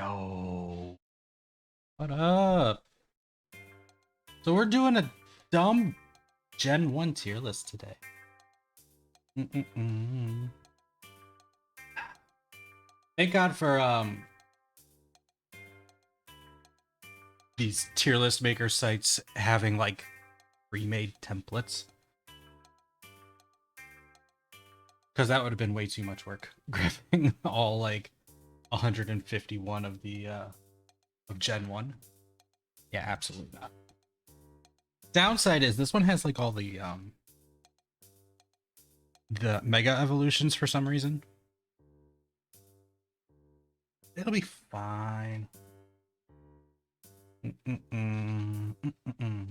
Yo, what up? So we're doing a dumb Gen 1 tier list today. Mm-mm-mm. Thank God for these tier list maker sites having like remade templates. Because that would have been way too much work grabbing all like 151 of the of Gen 1. Yeah, absolutely not. Downside is this one has like all the mega evolutions for some reason. It'll be fine. Mm-mm-mm. Mm-mm-mm.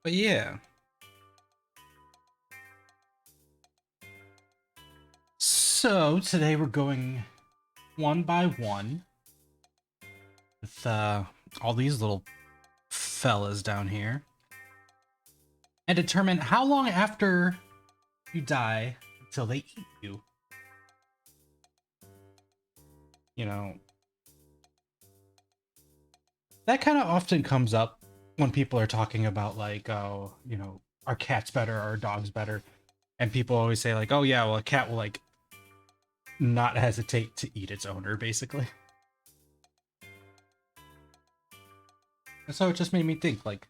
But yeah. So today we're going one by one with all these little fellas down here and determine how long after you die until they eat you. You know, that kind of often comes up when people are talking about like, oh, our cat's better, our dog's better. And people always say like, oh yeah, well a cat will like not hesitate to eat its owner, basically. And so it just made me think like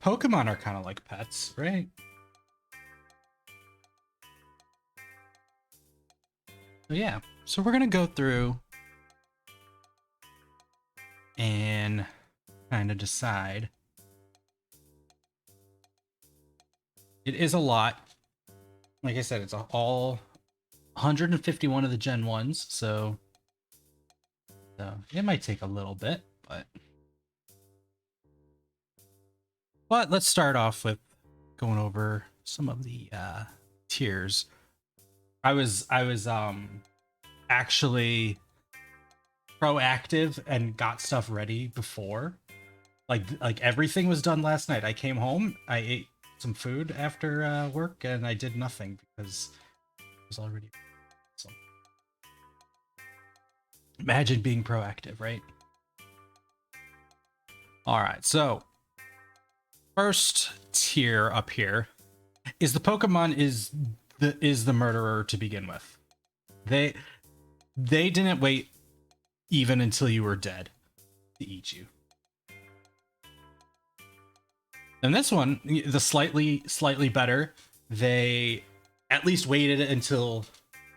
Pokemon are kind of like pets, right? So yeah, so we're gonna go through and kind of decide. It is a lot. Like I said, it's all 151 of the Gen 1s, so it might take a little bit, but let's start off with going over some of the tiers. I was actually proactive and got stuff ready before. Like everything was done last night. I came home, I ate some food after work, and I did nothing because it was already. So imagine being proactive, right? All right, so first tier up here is the Pokemon is the murderer to begin with. They they didn't wait even until you were dead to eat you. And this one, the slightly better, they at least waited until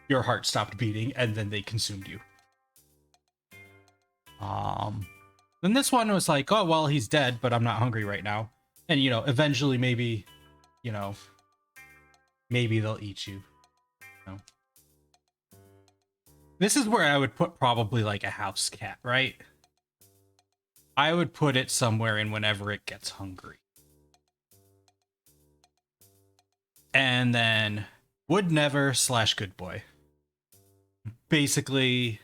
your heart stopped beating and then they consumed you. Um then this one was like, oh well, he's dead, but I'm not hungry right now. And eventually you know, maybe they'll eat you. You know? This is where I would put probably like a house cat, right? I would put it somewhere in whenever it gets hungry. And then would never / good boy. Basically,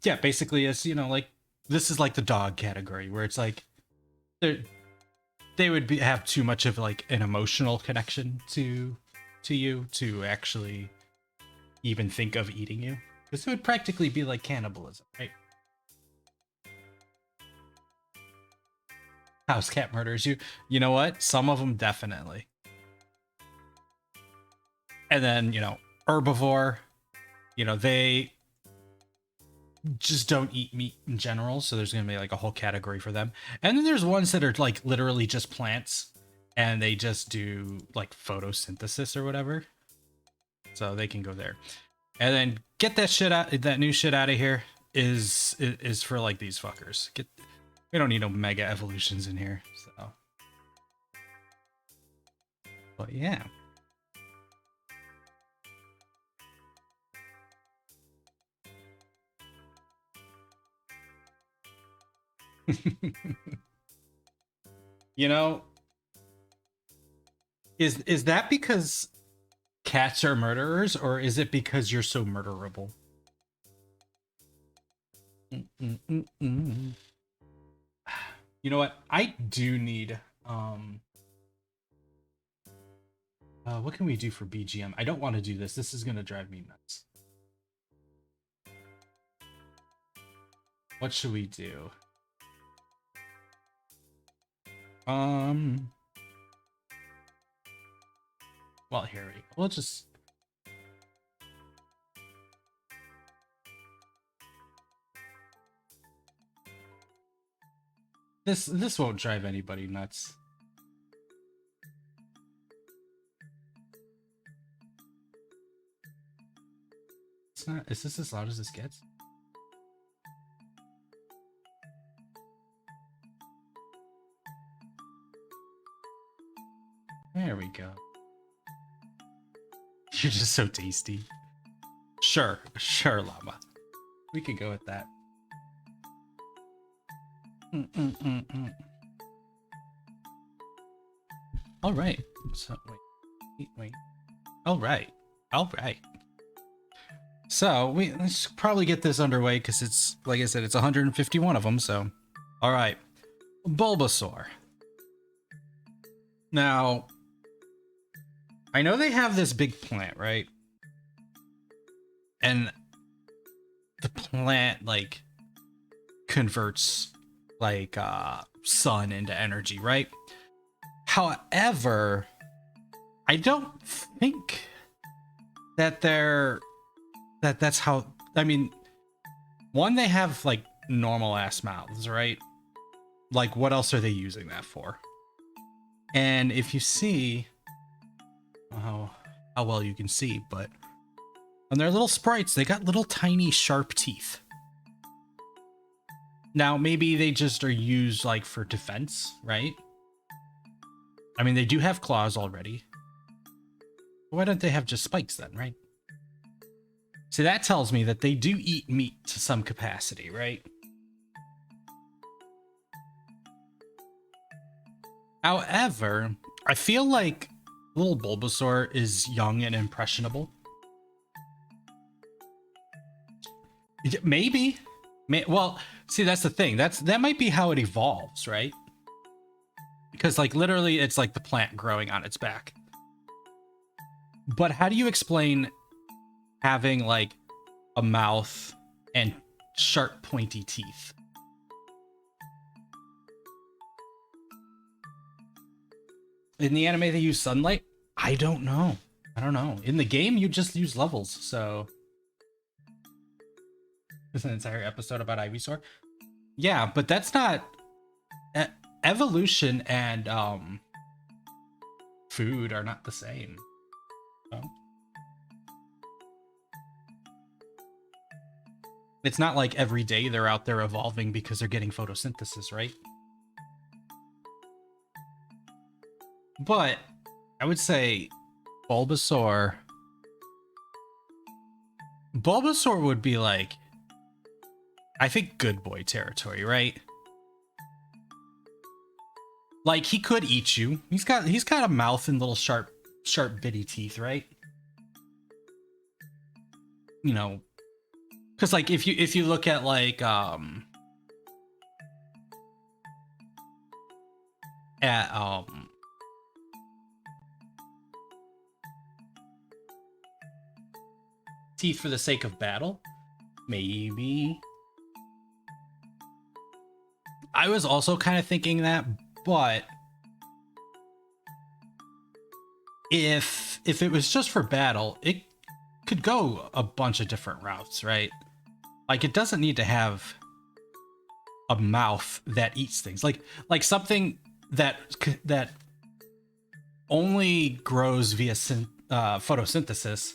yeah, basically it's like this is like the dog category where it's like they would have too much of like an emotional connection to you to actually even think of eating you, because it would practically be like cannibalism, right? House cat murders you. You know what? Some of them definitely. And then herbivore. They just don't eat meat in general, so there's gonna be like a whole category for them. And then there's ones that are like literally just plants, and they just do like photosynthesis or whatever, so they can go there. And then get that new shit out of here is for like these fuckers. We don't need no mega evolutions in here. So, but yeah. you know, is that because cats are murderers, or is it because you're so murderable? Mm-mm-mm-mm. You know what? I do need What can we do for BGM? I don't want to do this. This is gonna drive me nuts. What should we do? Well, here we go. We'll just... This won't drive anybody nuts. It's not... Is this as loud as this gets? There we go. You're just so tasty. Sure, llama. We could go with that. All right. So wait. All right. So let's probably get this underway because it's, like I said, it's 151 of them. So, all right, Bulbasaur. Now, I know they have this big plant, right? And the plant like converts like sun into energy, right? However, I don't think that that's how, I mean, one, they have like normal ass mouths, right? Like, what else are they using that for? And if you see how well you can see, but on their little sprites, they got little tiny sharp teeth. Now, maybe they just are used like for defense, right? I mean, they do have claws already. Why don't they have just spikes then, right? So that tells me that they do eat meat to some capacity, right? However, I feel like little Bulbasaur is young and impressionable. Maybe. Well, see, that's the thing. That might be how it evolves, right? Because like literally it's like the plant growing on its back. But how do you explain having like a mouth and sharp pointy teeth? In the anime they use sunlight? I don't know. In the game you just use levels, so there's an entire episode about Ivysaur. Yeah, but that's not evolution and food are not the same. So it's not like every day they're out there evolving because they're getting photosynthesis, right? But I would say Bulbasaur would be like, I think good boy territory, right? Like he could eat you. He's got a mouth and little sharp bitty teeth, right? You know, because like if you look at like teeth for the sake of battle, maybe. I was also kind of thinking that, but if it was just for battle, it could go a bunch of different routes, right? Like it doesn't need to have a mouth that eats things. Like something that only grows via photosynthesis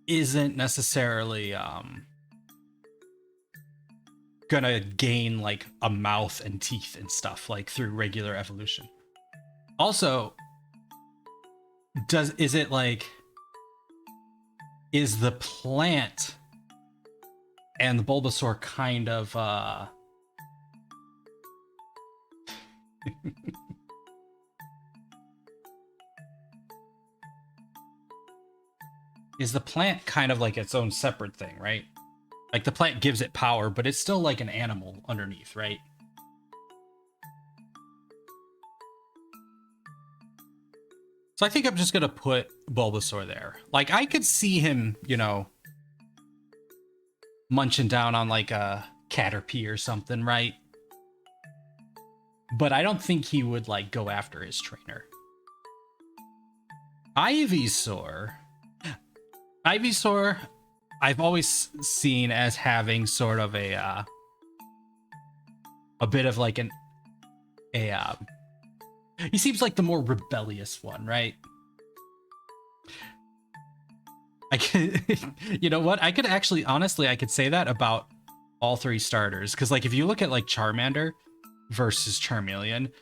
isn't necessarily gonna gain like a mouth and teeth and stuff like through regular evolution. Also, is the plant and the Bulbasaur kind of is the plant kind of like its own separate thing, right? Like the plant gives it power, but it's still like an animal underneath, right? So I think I'm just gonna put Bulbasaur there. Like, I could see him, you know, munching down on like a Caterpie or something, right? But I don't think he would like go after his trainer. Ivysaur. Ivysaur, I've always seen as having sort of a bit of like he seems like the more rebellious one, right? I could, you know what? I could actually, honestly, I could say that about all three starters. Because, like, if you look at, like, Charmander versus Charmeleon,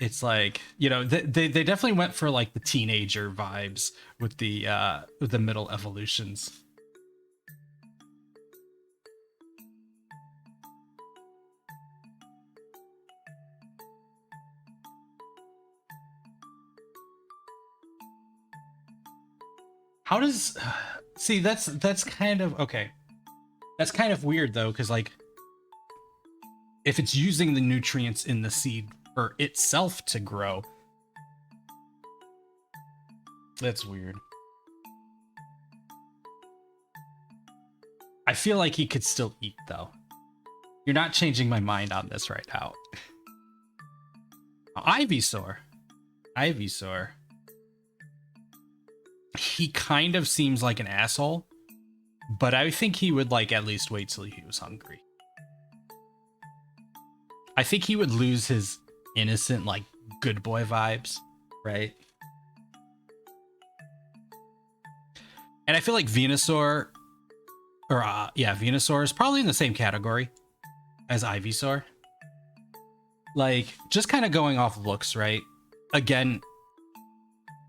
it's like, you know, they definitely went for, like, the teenager vibes with the middle evolutions. How does... See, that's kind of... Okay. That's kind of weird, though, because, like, if it's using the nutrients in the seed for itself to grow, that's weird. I feel like he could still eat, though. You're not changing my mind on this right now. Ivysaur. Ivysaur. He kind of seems like an asshole, but I think he would like at least wait till he was hungry. I think he would lose his innocent, like, good boy vibes, right? And I feel like Venusaur, or yeah, Venusaur is probably in the same category as Ivysaur. Like, just kind of going off looks, right? Again,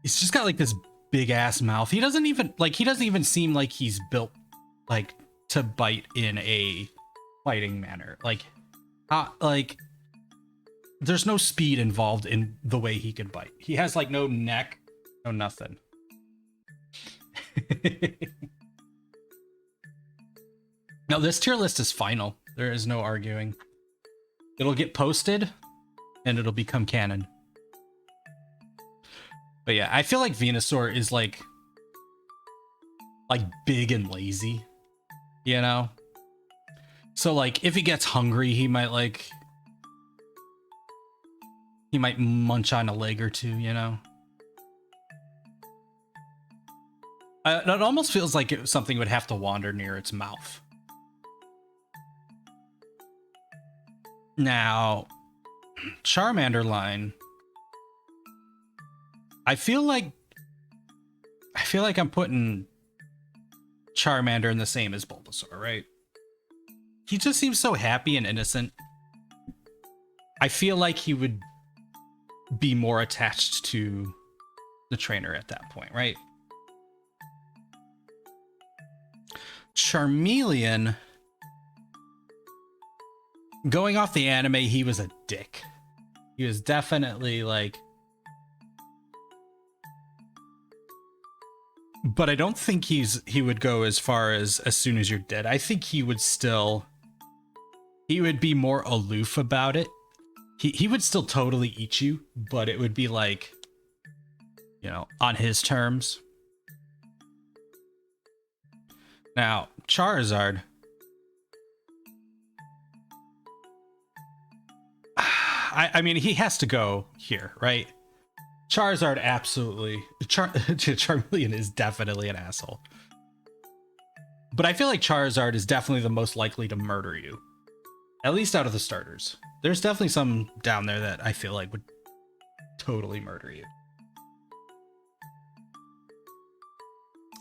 he's just got like this big ass mouth. He doesn't even seem like he's built like to bite in a fighting manner. Like there's no speed involved in the way he can bite. He has like no neck, no nothing. No, this tier list is final. There is no arguing. It'll get posted and it'll become canon. But yeah, I feel like Venusaur is like big and lazy, you know? So like if he gets hungry, he might munch on a leg or two, you know? It almost feels like something would have to wander near its mouth. Now, Charmander line. I feel like I'm putting Charmander in the same as Bulbasaur, right? He just seems so happy and innocent. I feel like he would be more attached to the trainer at that point, right? Charmeleon, going off the anime, he was a dick. He was definitely like... But I don't think he would go as far as soon as you're dead. I think he would be more aloof about it. He would still totally eat you, but it would be like, you know, on his terms. Now, Charizard. I mean, he has to go here, right? Charizard absolutely... Charmeleon is definitely an asshole. But I feel like Charizard is definitely the most likely to murder you. At least out of the starters. There's definitely some down there that I feel like would totally murder you.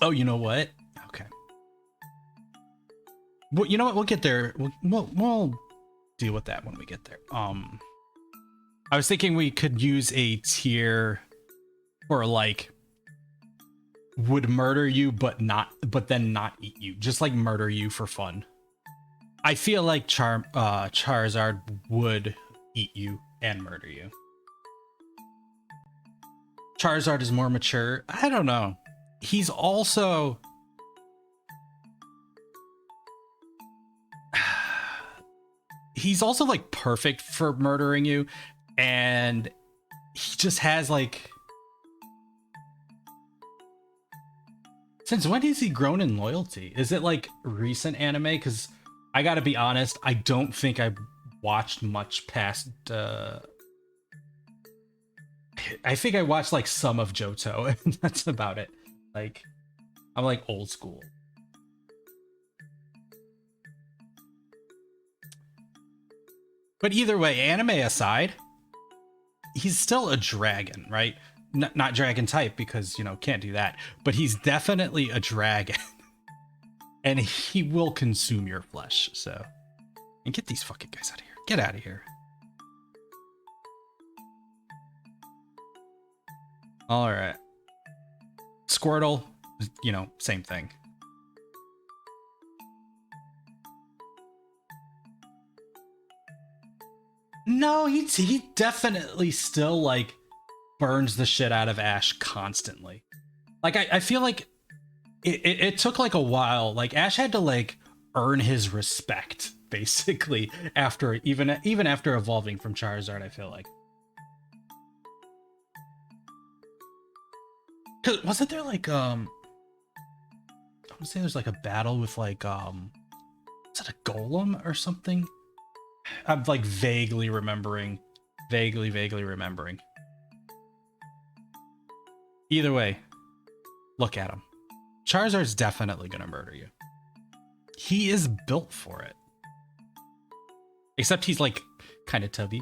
Oh, you know what? Okay. Well, you know what? We'll get there. We'll deal with that when we get there. I was thinking we could use a tier for like would murder you but then not eat you, just like murder you for fun. I feel like Charizard would eat you and murder you. Charizard is more mature. I don't know. He's also like perfect for murdering you. And he just has like Since when has he grown in loyalty? Is it like recent anime? Because I gotta be honest, I don't think I watched much past. I think I watched like some of Johto, and that's about it. Like, I'm like old school. But either way, anime aside, he's still a dragon, right? Not dragon type because, you know, can't do that. But he's definitely a dragon. And he will consume your flesh, so. And get these fucking guys out of here. Get out of here. Alright. Squirtle, you know, same thing. No, he definitely still, like, burns the shit out of Ash constantly. Like, I feel like it took, like, a while. Like, Ash had to, like, earn his respect, basically, after, even after evolving from Charizard, I feel like. Cause wasn't there like I want to say there's like a battle with like is it a golem or something? I'm like vaguely remembering. Vaguely remembering. Either way, look at him. Charizard's definitely gonna murder you. He is built for it. Except he's like kind of tubby.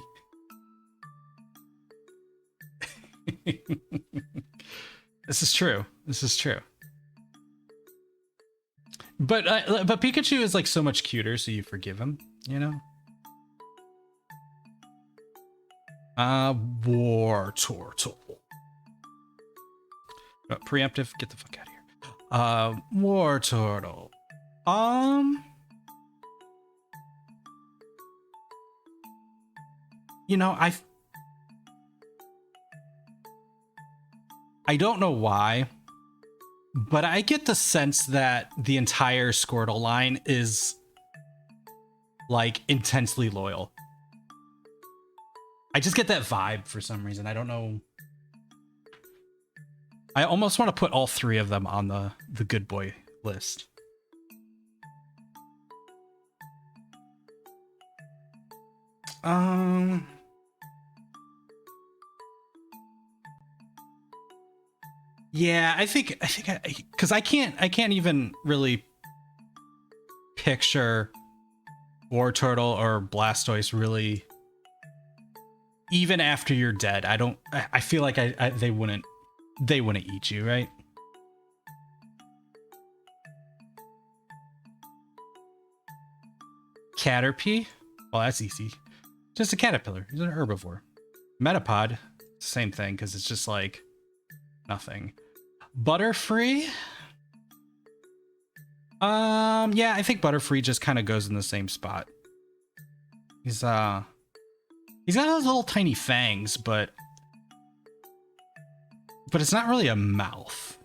This is true. This is true. But Pikachu is like so much cuter, so you forgive him, you know? War Turtle. Preemptive, get the fuck out of here. War Turtle. You know, I don't know why, but I get the sense that the entire Squirtle line is like intensely loyal. I just get that vibe for some reason. I don't know. I almost want to put all three of them on the good boy list. Yeah, I think because I can't even really picture War Turtle or Blastoise really. Even after you're dead, I feel like they wouldn't eat you, right? Caterpie? Well, that's easy. Just a caterpillar. He's an herbivore. Metapod, same thing, because it's just like nothing. Butterfree? Yeah, I think Butterfree just kind of goes in the same spot. He's got those little tiny fangs, but it's not really a mouth.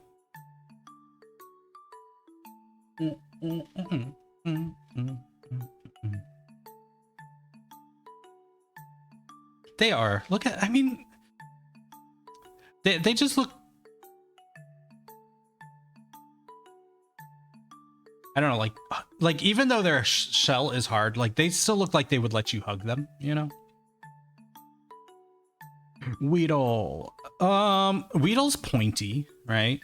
They are. Look at, I mean, they just look, I don't know, like even though their shell is hard, like they still look like they would let you hug them, you know? Weedle. Weedle's pointy, right?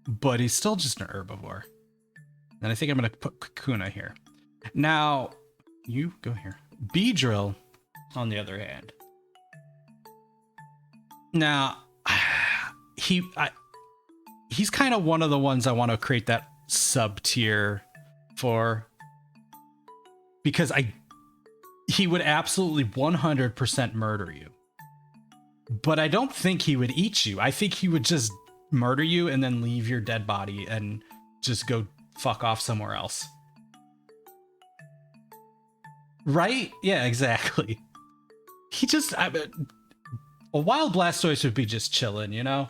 But he's still just an herbivore. And I think I'm gonna put Kakuna here. Now, you go here. Beedrill, on the other hand. Now, he's kind of one of the ones I want to create that sub tier for, because he would absolutely 100% murder you. But I don't think he would eat you. I think he would just murder you and then leave your dead body and just go fuck off somewhere else. Right? Yeah, exactly. He just, a wild Blastoise would be just chilling, you know?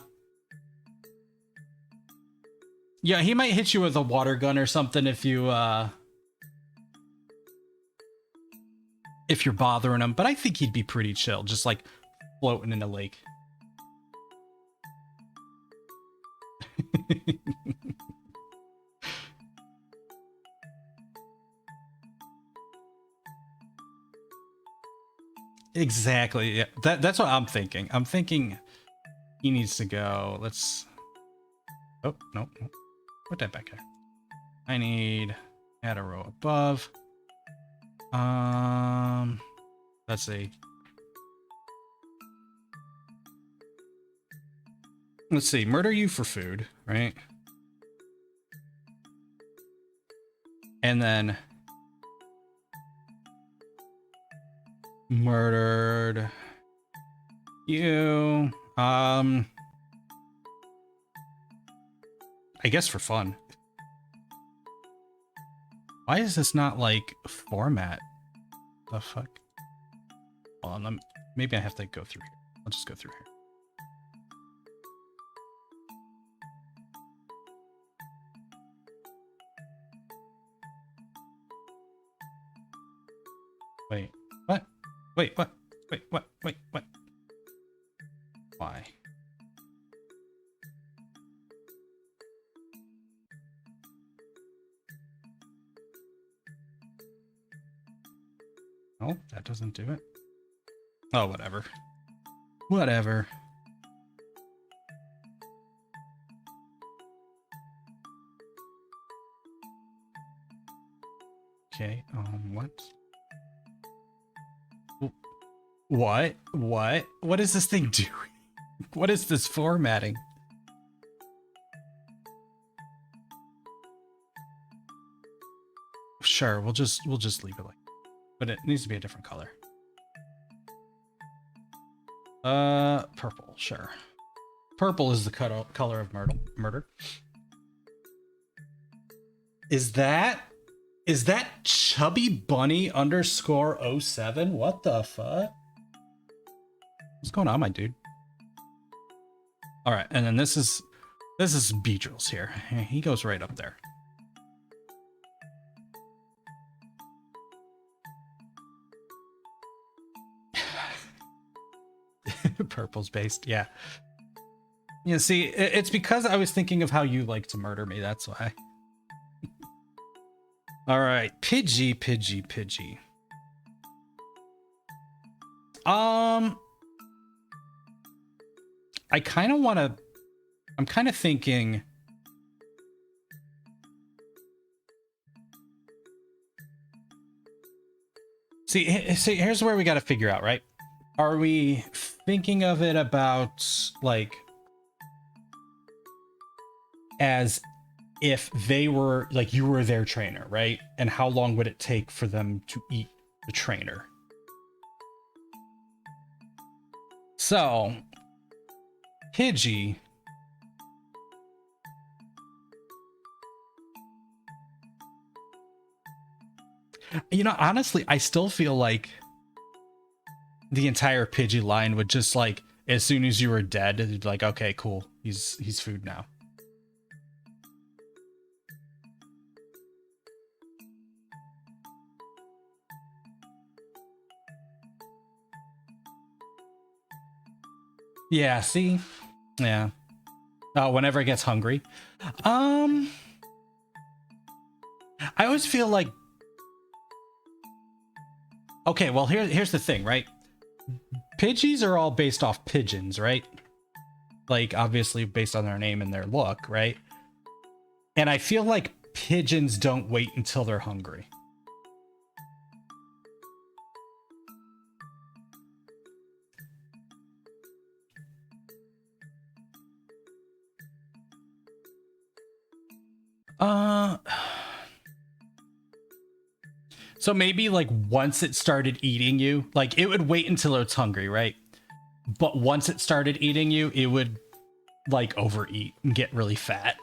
Yeah, he might hit you with a water gun or something if you're bothering him, but I think he'd be pretty chill, just like floating in a lake. Exactly. Yeah. That's what I'm thinking. I'm thinking he needs to go. Let's. Oh no. Put that back here. I need add a row above. Let's see. Let's see. Murder you for food, right? And then murdered you. I guess for fun. Why is this not like format? The fuck? Hold on, maybe I have to go through here. I'll just go through here. Wait, what? Wait, what? Wait, what? Wait, what? Why? Oh, that doesn't do it. Oh, whatever. Whatever. Okay, what? What? What? What is this thing doing? What is this formatting? Sure, we'll just leave it like, but it needs to be a different color. Purple, sure. Purple is the color of murder. Is that Chubby Bunny _07? What the fuck? What's going on, my dude? All right, and then this is Beedrills here. He goes right up there. Purple's based, yeah. Yeah, see, it's because I was thinking of how you like to murder me. That's why. All right, Pidgey. I kind of want to. I'm kind of thinking. See, here's where we got to figure out, right? Are we thinking of it about like as if they were like you were their trainer, right? And how long would it take for them to eat the trainer? So, Pidgey. You know, honestly, I still feel like the entire Pidgey line would just like, as soon as you were dead, it'd be like, okay, cool, he's food now. Yeah, see? Yeah. Oh, whenever it gets hungry. I always feel like, okay, well here's the thing, right? Pidgeys are all based off pigeons, right? Like obviously based on their name and their look, right? And I feel like pigeons don't wait until they're hungry. So maybe like once it started eating you, like it would wait until it's hungry, right? But once it started eating you, it would like overeat and get really fat.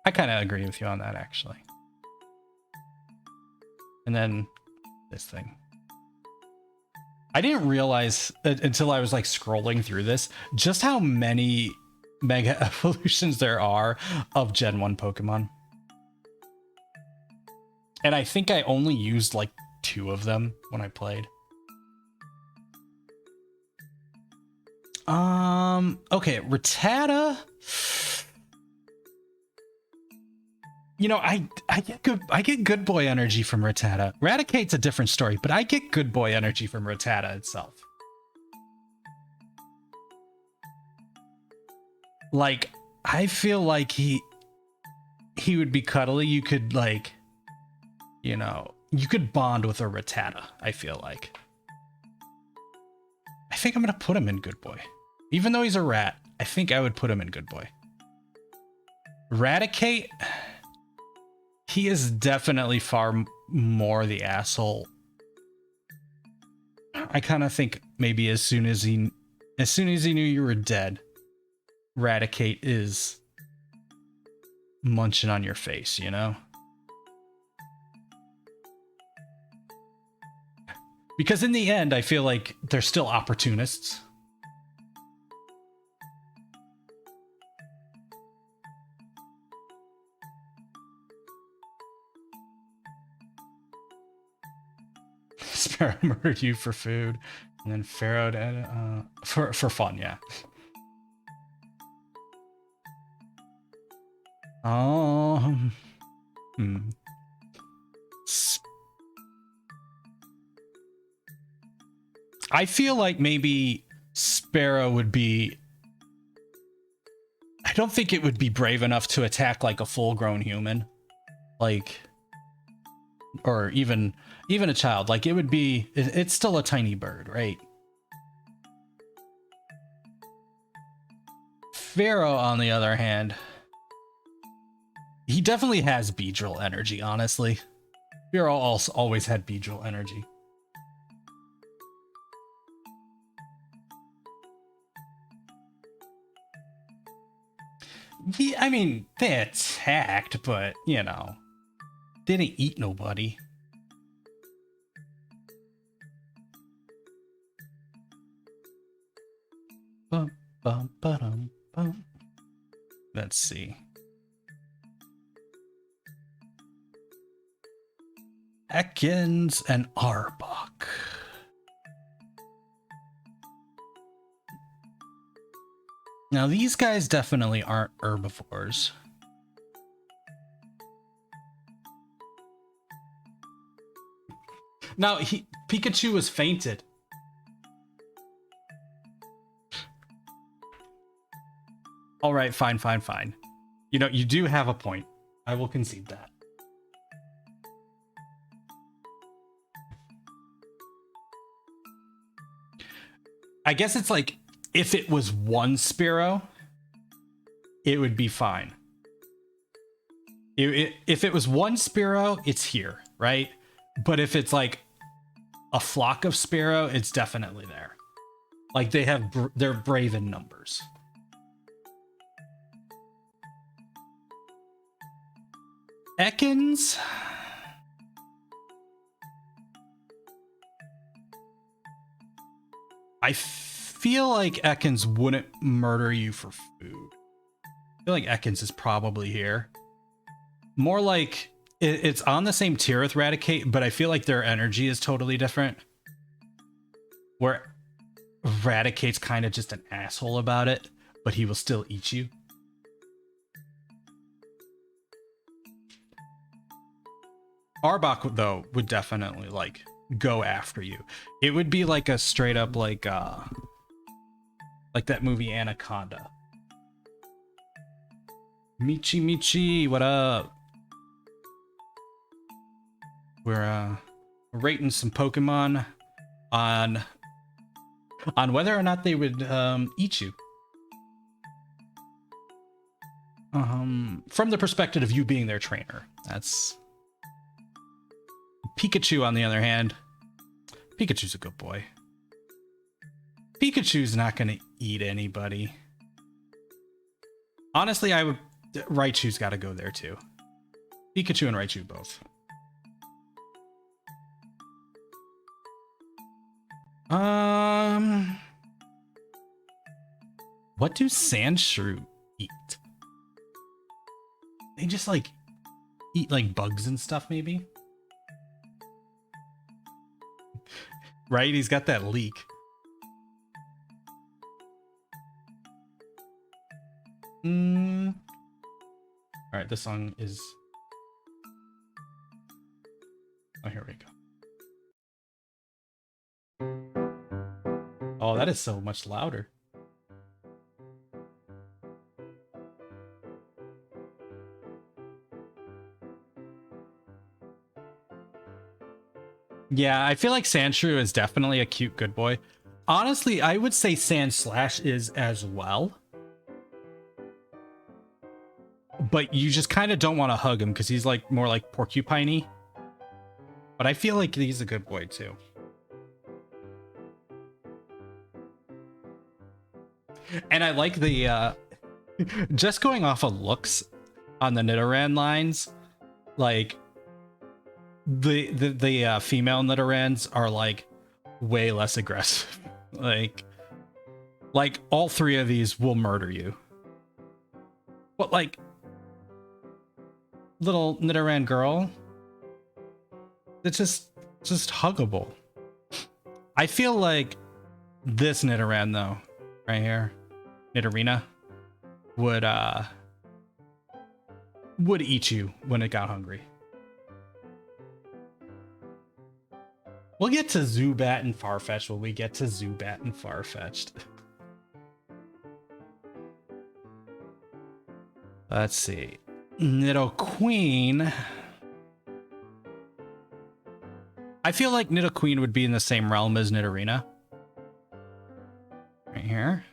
I kind of agree with you on that, actually. And then this thing. I didn't realize until I was like scrolling through this just how many Mega Evolutions there are of Gen 1 Pokemon. And I think I only used like 2 of them when I played. Okay, Rattata. You know, I get good boy energy from Rattata. Raticate's a different story, but I get good boy energy from Rattata itself. Like, I feel like he would be cuddly. You could like, you know, you could bond with a Rattata, I feel like. I think I'm gonna put him in good boy. Even though he's a rat, I think I would put him in good boy. Raticate, he is definitely far more the asshole. I kind of think maybe as soon as he knew you were dead, Raticate is munching on your face, you know? Because in the end, I feel like they're still opportunists. Sparrow murdered you for food, and then Pharaoh for fun, yeah. I feel like maybe Sparrow would be. I don't think it would be brave enough to attack like a full-grown human, like, or even a child. Like it would be. It's still a tiny bird, right? Pharaoh, on the other hand, he definitely has Beedrill energy. Honestly, Pharaoh also always had Beedrill energy. I mean, they attacked, but, you know, didn't eat nobody. Bum, bum, ba-dum, bum. Let's see. Ekans and Arbok. Now, these guys definitely aren't herbivores. Now, Pikachu was fainted. All right, fine. You know, you do have a point. I will concede that. I guess it's like, if it was one Spearow, it would be fine. If it was one Spearow, it's here, right? But if it's like a flock of Spearow, it's definitely there. Like they're brave in numbers. Ekans. I feel like Ekans wouldn't murder you for food. I feel like Ekans is probably here. More like it's on the same tier with Raticate, but I feel like their energy is totally different. Where Raticate's kind of just an asshole about it, but he will still eat you. Arbok, though, would definitely, like, go after you. It would be like a straight up, like that movie Anaconda. Michi, what up? We're rating some Pokemon on whether or not they would eat you. From the perspective of you being their trainer. That's Pikachu, on the other hand. Pikachu's a good boy. Pikachu's not gonna eat anybody. Honestly, I would. Raichu's got to go there too. Pikachu and Raichu both. What do Sandshrew eat? They just like eat like bugs and stuff, maybe. Right? He's got that leak. All right, this song is Oh, that is so much louder. Yeah, I feel like Sandshrew is definitely a cute good boy. Honestly, I would say Sandslash is as well. But you just kind of don't want to hug him because he's like more like porcupine-y. But I feel like he's a good boy too. And I like the just going off of looks on the Nidoran lines, like the female Nidorans are like way less aggressive. like all three of these will murder you. But like little Nidoran girl, it's just huggable. I feel like this Nidoran though, right here, Nidorina, would eat you when it got hungry. We'll get to Zubat and Farfetch'd when we get to Zubat and Farfetch'd. Let's see. Nidoqueen. I feel like Nidoqueen would be in the same realm as Nidorina. Right here.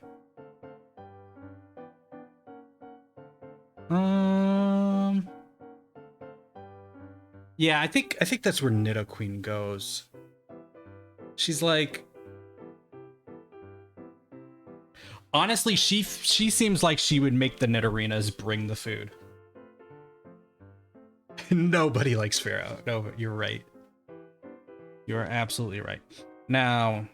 Yeah, I think that's where Nidoqueen goes. She's like, honestly, she seems like she would make the Nidorinas bring the food. Nobody likes Pharaoh. No, but you're right. You are absolutely right. Now,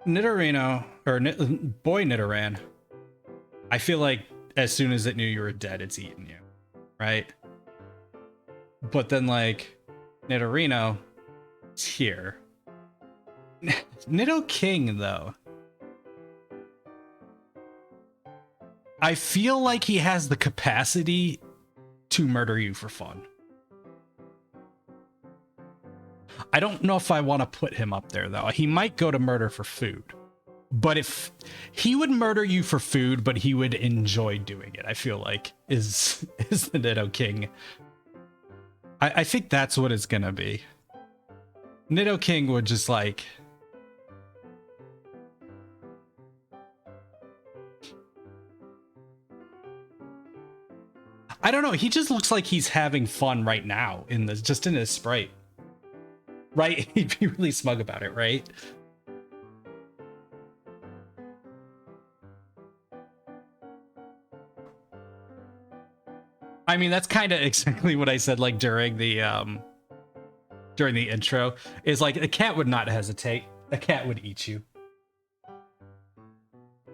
Nidorino, or boy Nidoran, I feel like as soon as it knew you were dead, it's eating you, right? But then like Nidorino, it's here. Nidoking though, I feel like he has the capacity to murder you for fun. I don't know if I want to put him up there though. He might go to murder for food. But if he would murder you for food, but he would enjoy doing it, I feel like is the Nidoking. I think that's what it's gonna be. Nidoking would just like, I don't know, he just looks like he's having fun right now in this, just in his sprite. Right? He'd be really smug about it, right? I mean, that's kind of exactly what I said like during the intro, is like a cat would not hesitate. A cat would eat you. All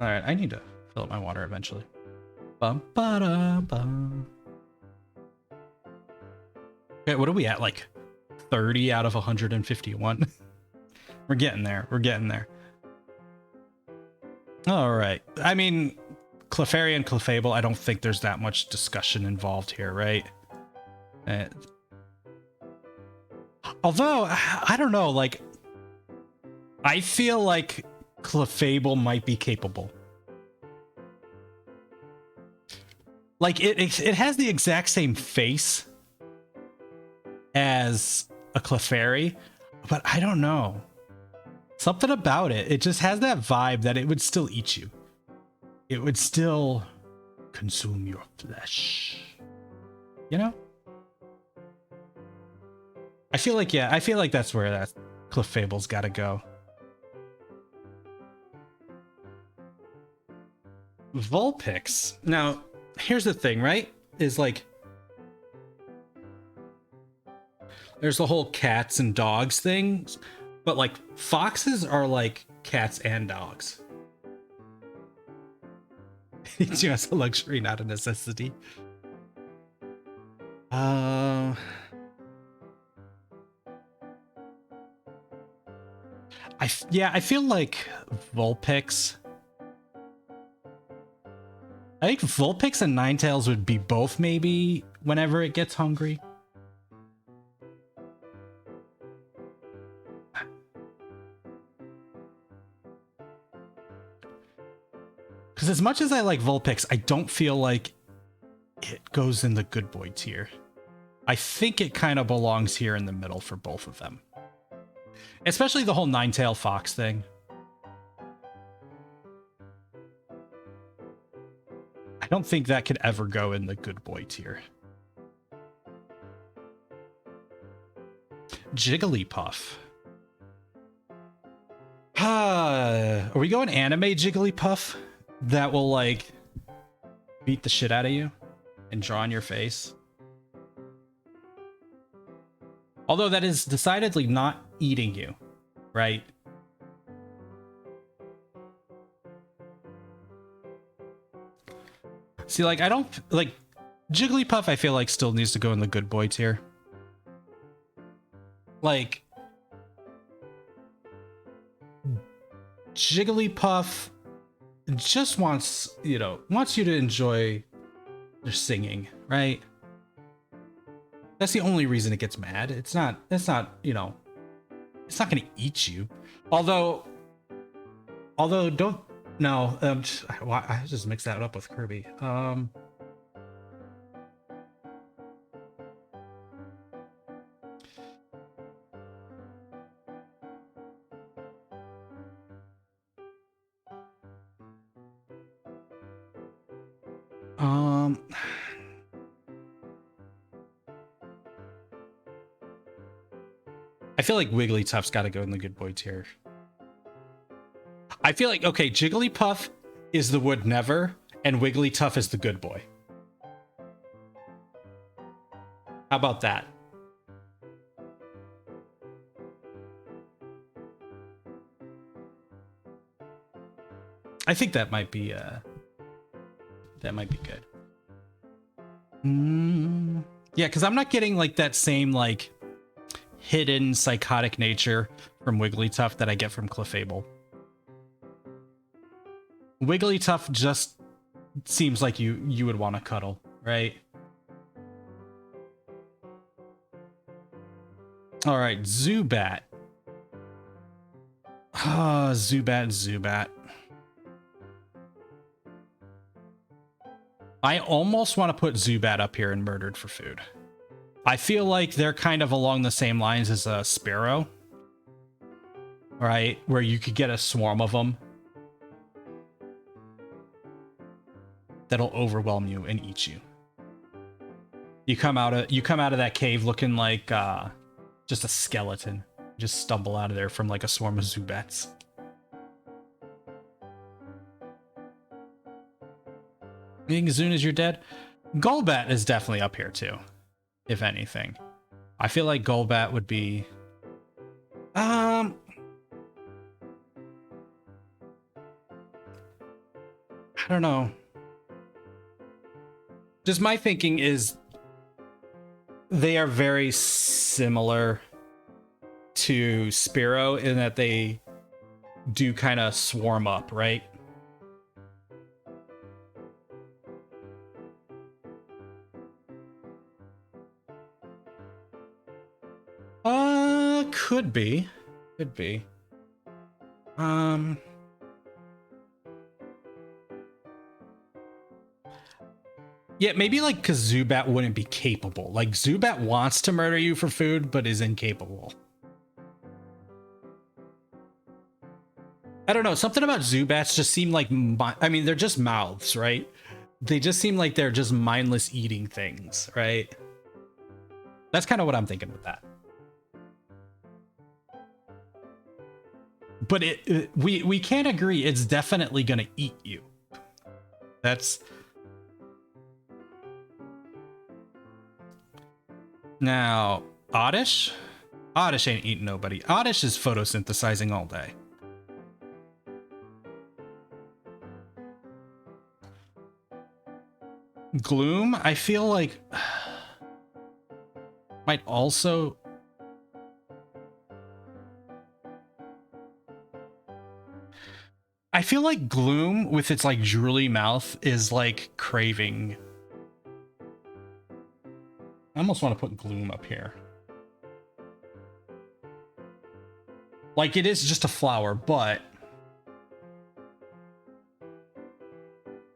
right, I need to fill up my water eventually. Bum, ba, bum. Okay, what are we at? Like 30 out of 151. We're getting there. We're getting there. All right. I mean, Clefairy and Clefable, I don't think there's that much discussion involved here, right? Although, I don't know, like, I feel like Clefable might be capable. Like, it has the exact same face as a Clefairy, but I don't know. Something about it. It just has that vibe that it would still eat you. It would still consume your flesh. You know? I feel like, yeah, I feel like that's where that Clefable's gotta go. Vulpix. Now, here's the thing, right? Is like, there's the whole cats and dogs thing, but like foxes are like cats and dogs. It's just a luxury, not a necessity. I feel like Vulpix. I think Vulpix and Ninetales would be both maybe whenever it gets hungry. Because as much as I like Vulpix, I don't feel like it goes in the good boy tier. I think it kind of belongs here in the middle for both of them. Especially the whole Ninetail Fox thing. I don't think that could ever go in the good boy tier. Jigglypuff. Are we going anime Jigglypuff? That will, like, beat the shit out of you and draw on your face? Although that is decidedly not eating you, right? See, like, I don't... Like, Jigglypuff, I feel like, still needs to go in the good boy tier. Like... Jigglypuff just wants, you know, wants you to enjoy their singing, right? That's the only reason it gets mad. It's not, you know, it's not going to eat you. Although don't, no, I just mixed that up with Kirby. I feel like Wigglytuff's got to go in the good boy tier. I feel like, okay, Jigglypuff is the would never, and Wigglytuff is the good boy. How about that? I think that might be good. Yeah, because I'm not getting like that same like hidden psychotic nature from Wigglytuff that I get from Clefable. Wigglytuff just seems like you would want to cuddle, right? All right, Zubat. Zubat. I almost want to put Zubat up here and Murdered for Food. I feel like they're kind of along the same lines as a Sparrow, right? Where you could get a swarm of them that'll overwhelm you and eat you. You come out of that cave looking like just a skeleton. Just stumble out of there from like a swarm of Zubats. You think as soon as you're dead? Golbat is definitely up here too, if anything. I feel like Golbat would be... I don't know. Just my thinking is they are very similar to Spearow in that they do kind of swarm up, right? Could be. Yeah, maybe like because Zubat wouldn't be capable. Like Zubat wants to murder you for food, but is incapable. I don't know. Something about Zubats just seem like, I mean, they're just mouths, right? They just seem like they're just mindless eating things, right? That's kind of what I'm thinking with that. But we can't agree. It's definitely gonna eat you. That's now Oddish. Oddish ain't eating nobody. Oddish is photosynthesizing all day. Gloom, I feel like might also. I feel like Gloom with its like drooly mouth is like craving. I almost want to put Gloom up here. Like it is just a flower, but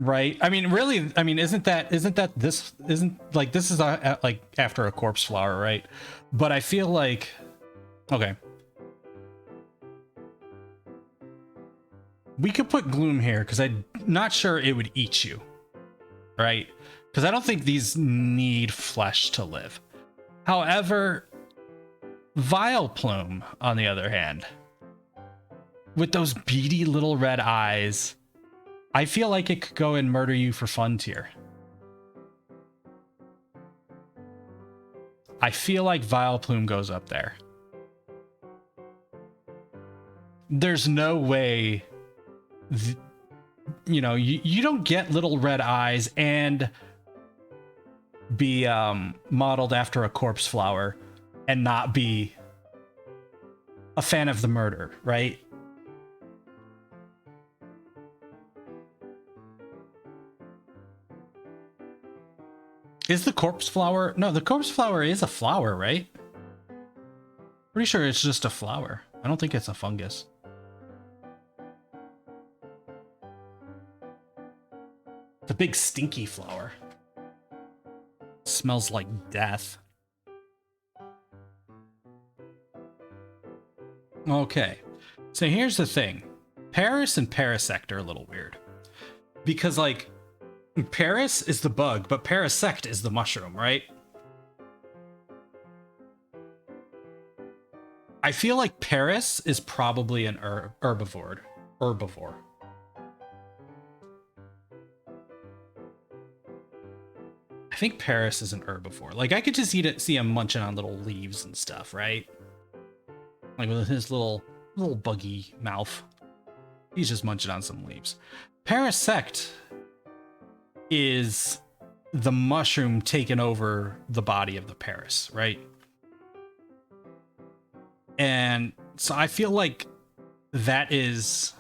Right? I mean, really, I mean, isn't that this isn't like this is like after a corpse flower, right? But I feel like okay. We could put Gloom here because I'm not sure it would eat you, right? Because I don't think these need flesh to live. However, Vileplume, on the other hand, with those beady little red eyes, I feel like it could go and murder you for fun tier. I feel like Vileplume goes up there. There's no way, you know, you don't get little red eyes and be modeled after a corpse flower and not be a fan of the murder, right? Is the corpse flower? No, the corpse flower is a flower, right? Pretty sure it's just a flower. I don't think it's a fungus. It's a big stinky flower. Smells like death. Okay, so here's the thing. Paras and Parasect are a little weird. Because, like, Paras is the bug, but Parasect is the mushroom, right? I feel like Paras is probably an herbivore. I think Paras is an herbivore. Like, I could just see him munching on little leaves and stuff, right? Like with his little buggy mouth. He's just munching on some leaves. Parasect is the mushroom taking over the body of the Paras, right? And so I feel like that is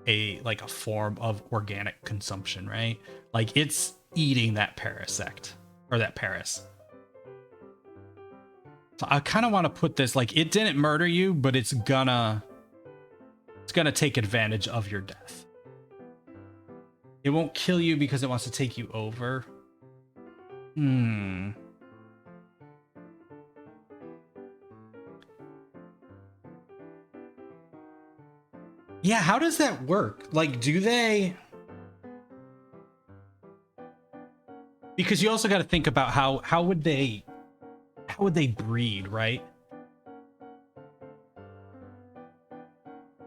a form of organic consumption, right? Like it's eating that Parasect or that Paras. So I kind of want to put this like it didn't murder you, but it's gonna take advantage of your death. It won't kill you because it wants to take you over. Yeah, how does that work? Like, do they... Because you also got to think about how would they breed, right?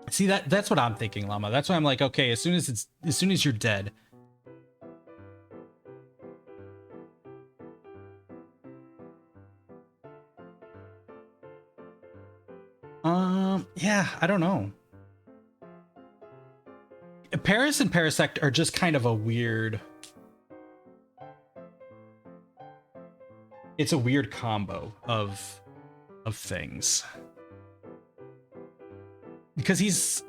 See, that's what I'm thinking, Llama. That's why I'm like, okay, as soon as you're dead. Yeah, I don't know. Paras and Parasect are just kind of a weird... It's a weird combo of things. Because he's...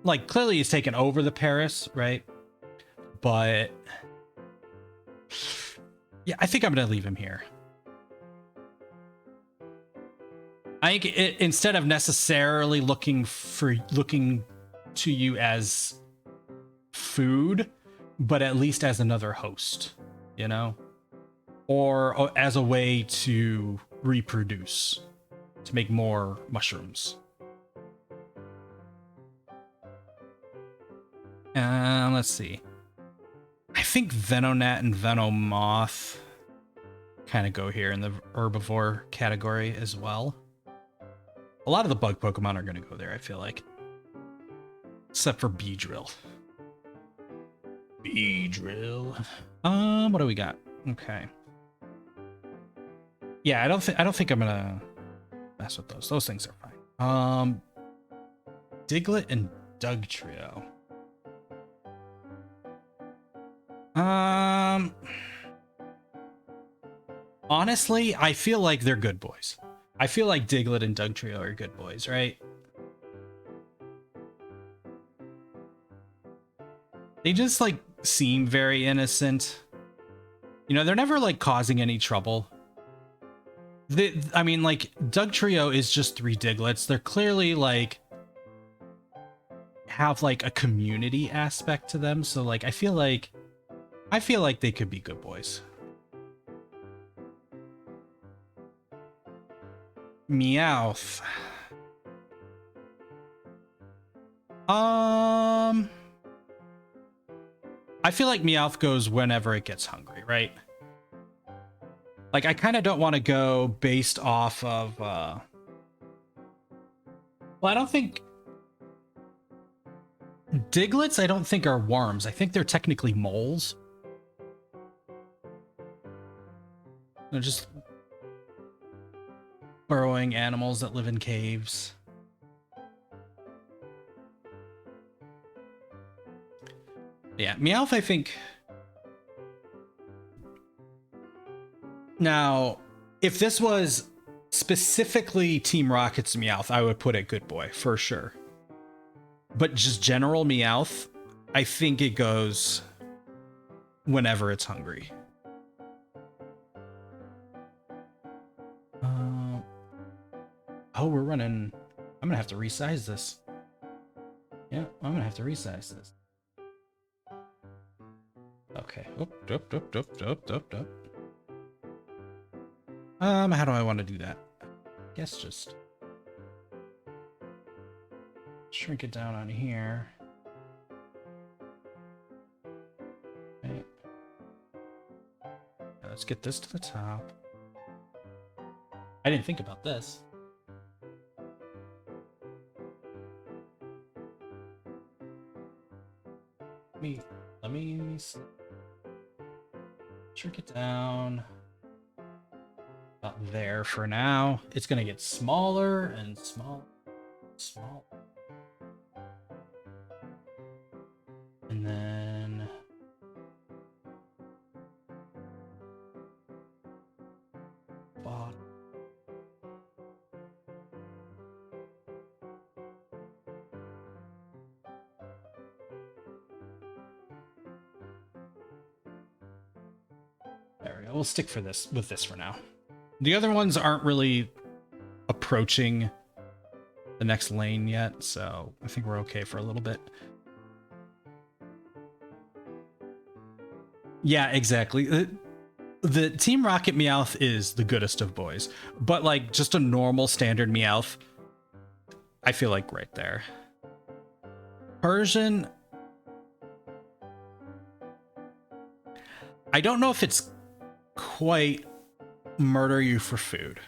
Like, clearly he's taken over the Paras, right? But... Yeah, I think I'm going to leave him here. I think instead of necessarily looking to you as food, but at least as another host, you know? Or as a way to reproduce, to make more mushrooms. Let's see. I think Venonat and Venomoth kind of go here in the herbivore category as well. A lot of the bug Pokemon are going to go there, I feel like. Except for Beedrill. Beedrill. What do we got? Okay. Yeah, I don't think I'm gonna mess with those. Those things are fine. Diglett and Dugtrio. Honestly, I feel like they're good boys. I feel like Diglett and Dugtrio are good boys, right? They just like seem very innocent. You know, they're never like causing any trouble. I mean, like, Dugtrio is just 3 Digletts. They're clearly, like, have like a community aspect to them, so like I feel like they could be good boys. Meowth. I feel like Meowth goes whenever it gets hungry, right? Like, I kind of don't want to go based off of, well, I don't think... Diglets, I don't think are worms. I think they're technically moles. They're just burrowing animals that live in caves. Yeah, Meowth, I think... Now, if this was specifically Team Rocket's Meowth, I would put it good boy, for sure. But just general Meowth, I think it goes whenever it's hungry. Oh, we're running... I'm gonna have to resize this. Yeah, I'm gonna have to resize this. Okay. How do I want to do that? Guess just shrink it down on here. Okay. Now let's get this to the top. I didn't think about this. Let me shrink it down. About there for now. It's gonna get smaller and smaller, smaller. And then bottom. There we go. We'll stick with this for now. The other ones aren't really approaching the next lane yet, so I think we're okay for a little bit. Yeah, exactly. The Team Rocket Meowth is the goodest of boys, but like just a normal standard Meowth, I feel like right there. Persian, I don't know if it's quite murder you for food.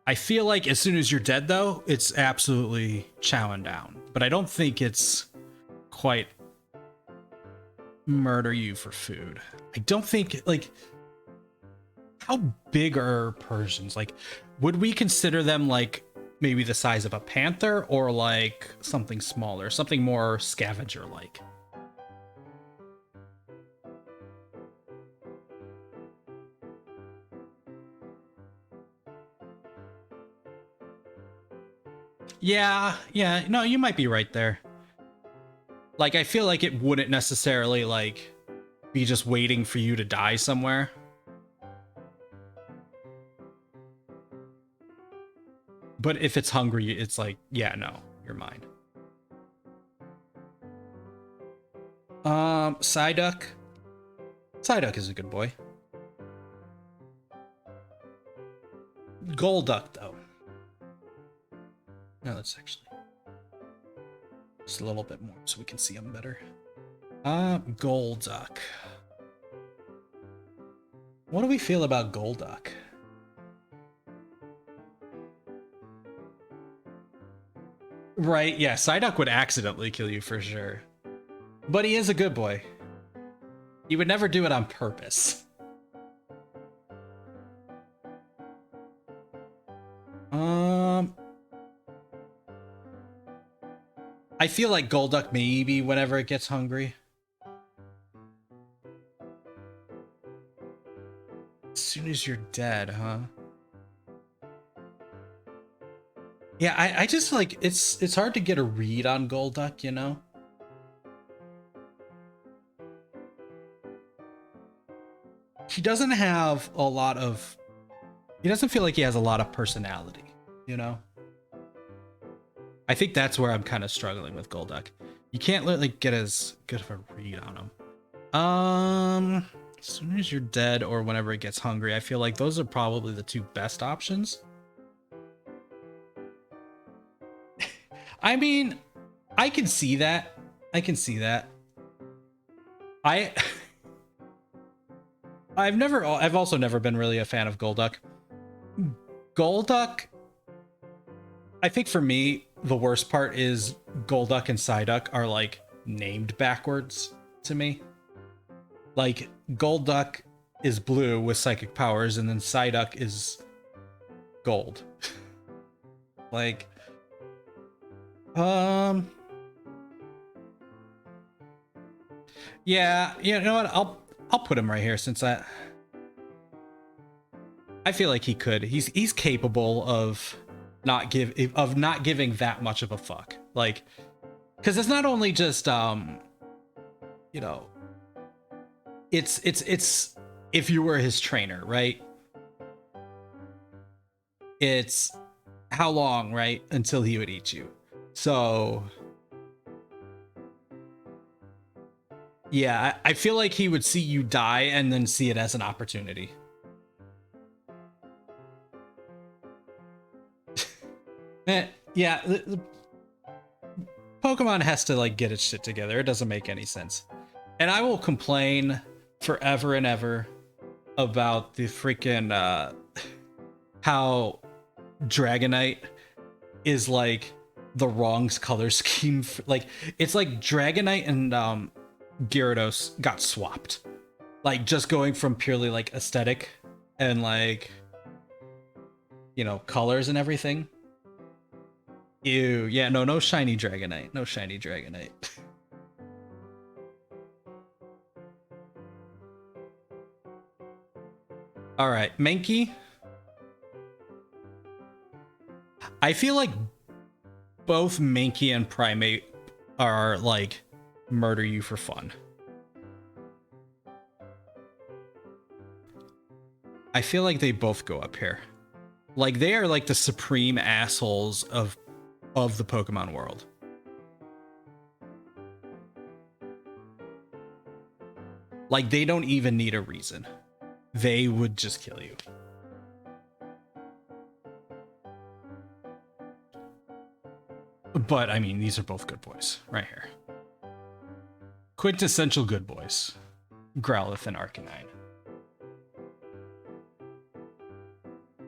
I feel like as soon as you're dead, though, it's absolutely chowing down. But I don't think it's quite murder you for food. I don't think, like, how big are Persians? Like, would we consider them like maybe the size of a panther or like something smaller, something more scavenger-like? Yeah, no, you might be right there. Like, I feel like it wouldn't necessarily, like, be just waiting for you to die somewhere. But if it's hungry, it's like, yeah, no, you're mine. Psyduck. Psyduck is a good boy. Golduck, though. No, let's actually just a little bit more so we can see them better. Golduck. What do we feel about Golduck? Right, yeah, Psyduck would accidentally kill you for sure. But he is a good boy. He would never do it on purpose. I feel like Golduck maybe whenever it gets hungry. As soon as you're dead, huh? Yeah, I just like it's hard to get a read on Golduck, you know? He doesn't have a lot of... He doesn't feel like he has a lot of personality, you know? I think that's where I'm kind of struggling with Golduck. You can't really get as good of a read on him. As soon as you're dead or whenever it gets hungry, I feel like those are probably the two best options. I mean, I can see that. I can see that. I've also never been really a fan of Golduck. Golduck, I think for me, the worst part is Golduck and Psyduck are like named backwards to me. Like Golduck is blue with psychic powers, and then Psyduck is gold. Like, yeah, you know what? I'll put him right here since I feel like he could. He's capable of not giving that much of a fuck. Like, because it's not only just you know, it's if you were his trainer, right? It's how long, right, until he would eat you. So yeah, I feel like he would see you die and then see it as an opportunity. Yeah, the Pokemon has to like get its shit together. It doesn't make any sense. And I will complain forever and ever about the freaking how Dragonite is like the wrong color scheme. Like, it's like Dragonite and Gyarados got swapped. Like, just going from purely like aesthetic and like, you know, colors and everything. Ew, yeah, no shiny Dragonite. No shiny Dragonite. All right, Mankey. I feel like both Mankey and Primeape are like murder you for fun. I feel like they both go up here. Like, they are like the supreme assholes of the Pokemon world. Like, they don't even need a reason. They would just kill you. But I mean, these are both good boys right here. Quintessential good boys. Growlithe and Arcanine.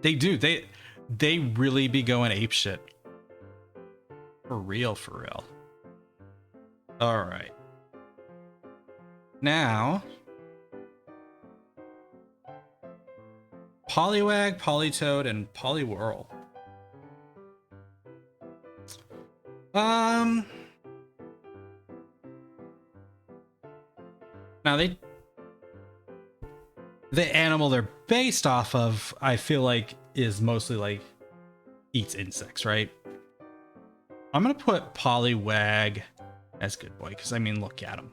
They do. They really be going apeshit. For real, for real. All right. Now, Poliwag, Politoed, and Poliwhirl. Now the animal they're based off of, I feel like, is mostly like eats insects, right? I'm gonna put Poliwag as good boy because I mean, look at him,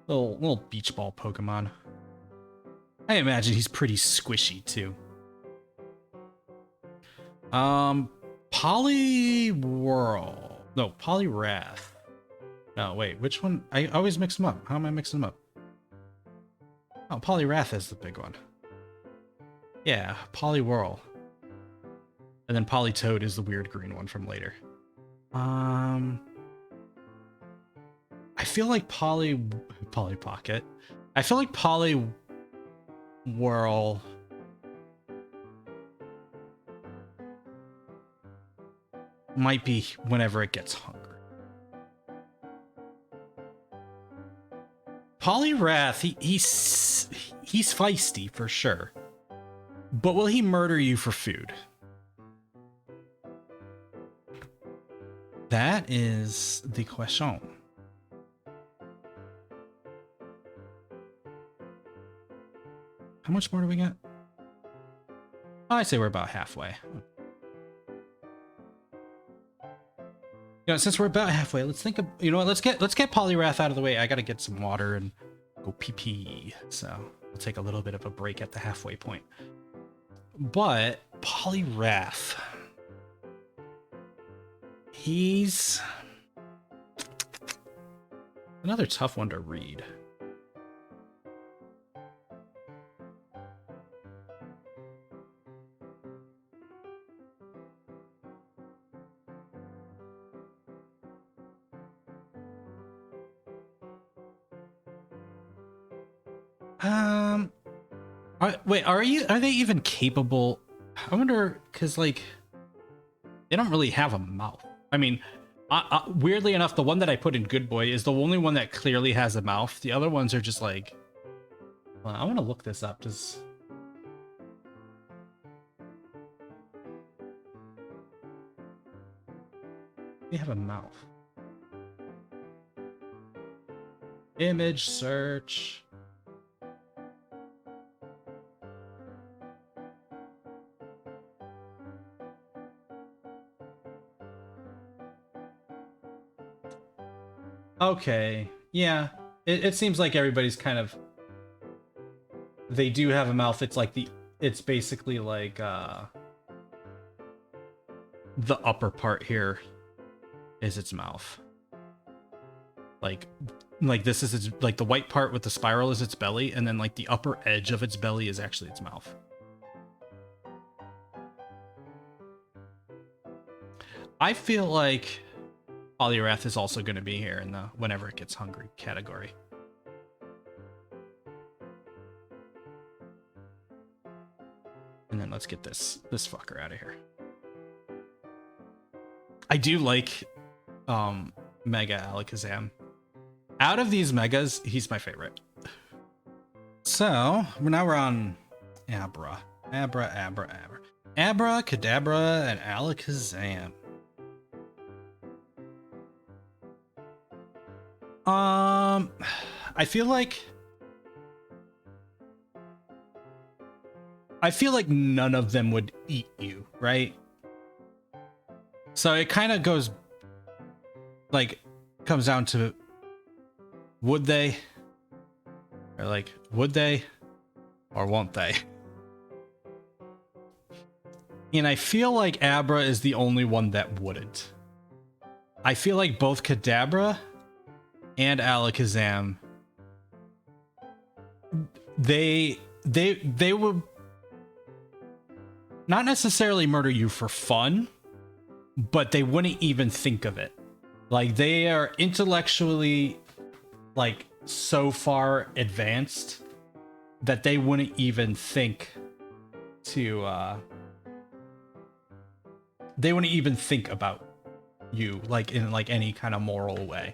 little beach ball Pokemon. I imagine he's pretty squishy too. Poliwhirl. No, Poliwrath. No, wait, which one? I always mix them up. How am I mixing them up? Oh, Poliwrath is the big one. Yeah, Poliwhirl. And then Politoed is the weird green one from later. I feel like Polly Pocket. I feel like Poliwhirl might be whenever it gets hungry. Poliwrath, he's feisty for sure. But will he murder you for food? That is the question. How much more do we got? Oh, I say we're about halfway. You know, since we're about halfway, let's think of, you know what, let's get Poliwrath out of the way. I gotta get some water and go pee. So we'll take a little bit of a break at the halfway point. But Poliwrath. He's another tough one to read. Wait, are they even capable? I wonder, because like they don't really have a mouth. I mean, weirdly enough, the one that I put in Good Boy is the only one that clearly has a mouth. The other ones are just like, well, I want to look this up. Does they have a mouth? Image search. Okay, yeah. It seems like everybody's kind of... They do have a mouth. It's like it's basically like the upper part here is its mouth. Like this is its, like the white part with the spiral is its belly, and then like the upper edge of its belly is actually its mouth. I feel like Poliwrath is also going to be here in the whenever it gets hungry category. And then let's get this fucker out of here. I do like Mega Alakazam. Out of these megas, he's my favorite. So now we're on Abra, Abracadabra, and Alakazam. I feel like none of them would eat you, right? So it kind of goes like comes down to would they? Or like would they or won't they? And I feel like Abra is the only one that wouldn't. I feel like both Kadabra and Alakazam, they would not necessarily murder you for fun, but they wouldn't even think of it. Like they are intellectually like so far advanced that they wouldn't even think to they wouldn't even think about you like in like any kind of moral way.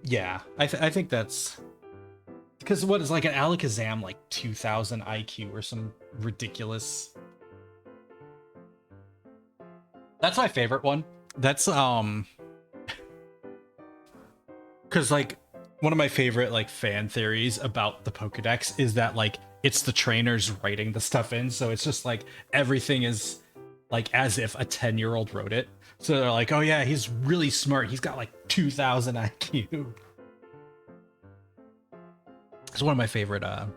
Yeah, I think that's because what is like an Alakazam like 2000 IQ or some ridiculous. That's my favorite one. That's because like one of my favorite like fan theories about the Pokedex is that like it's the trainers writing the stuff in, so it's just like everything is like as if a 10-year-old wrote it. So they're like, oh yeah, he's really smart. He's got like 2000 IQ. It's one of my favorite of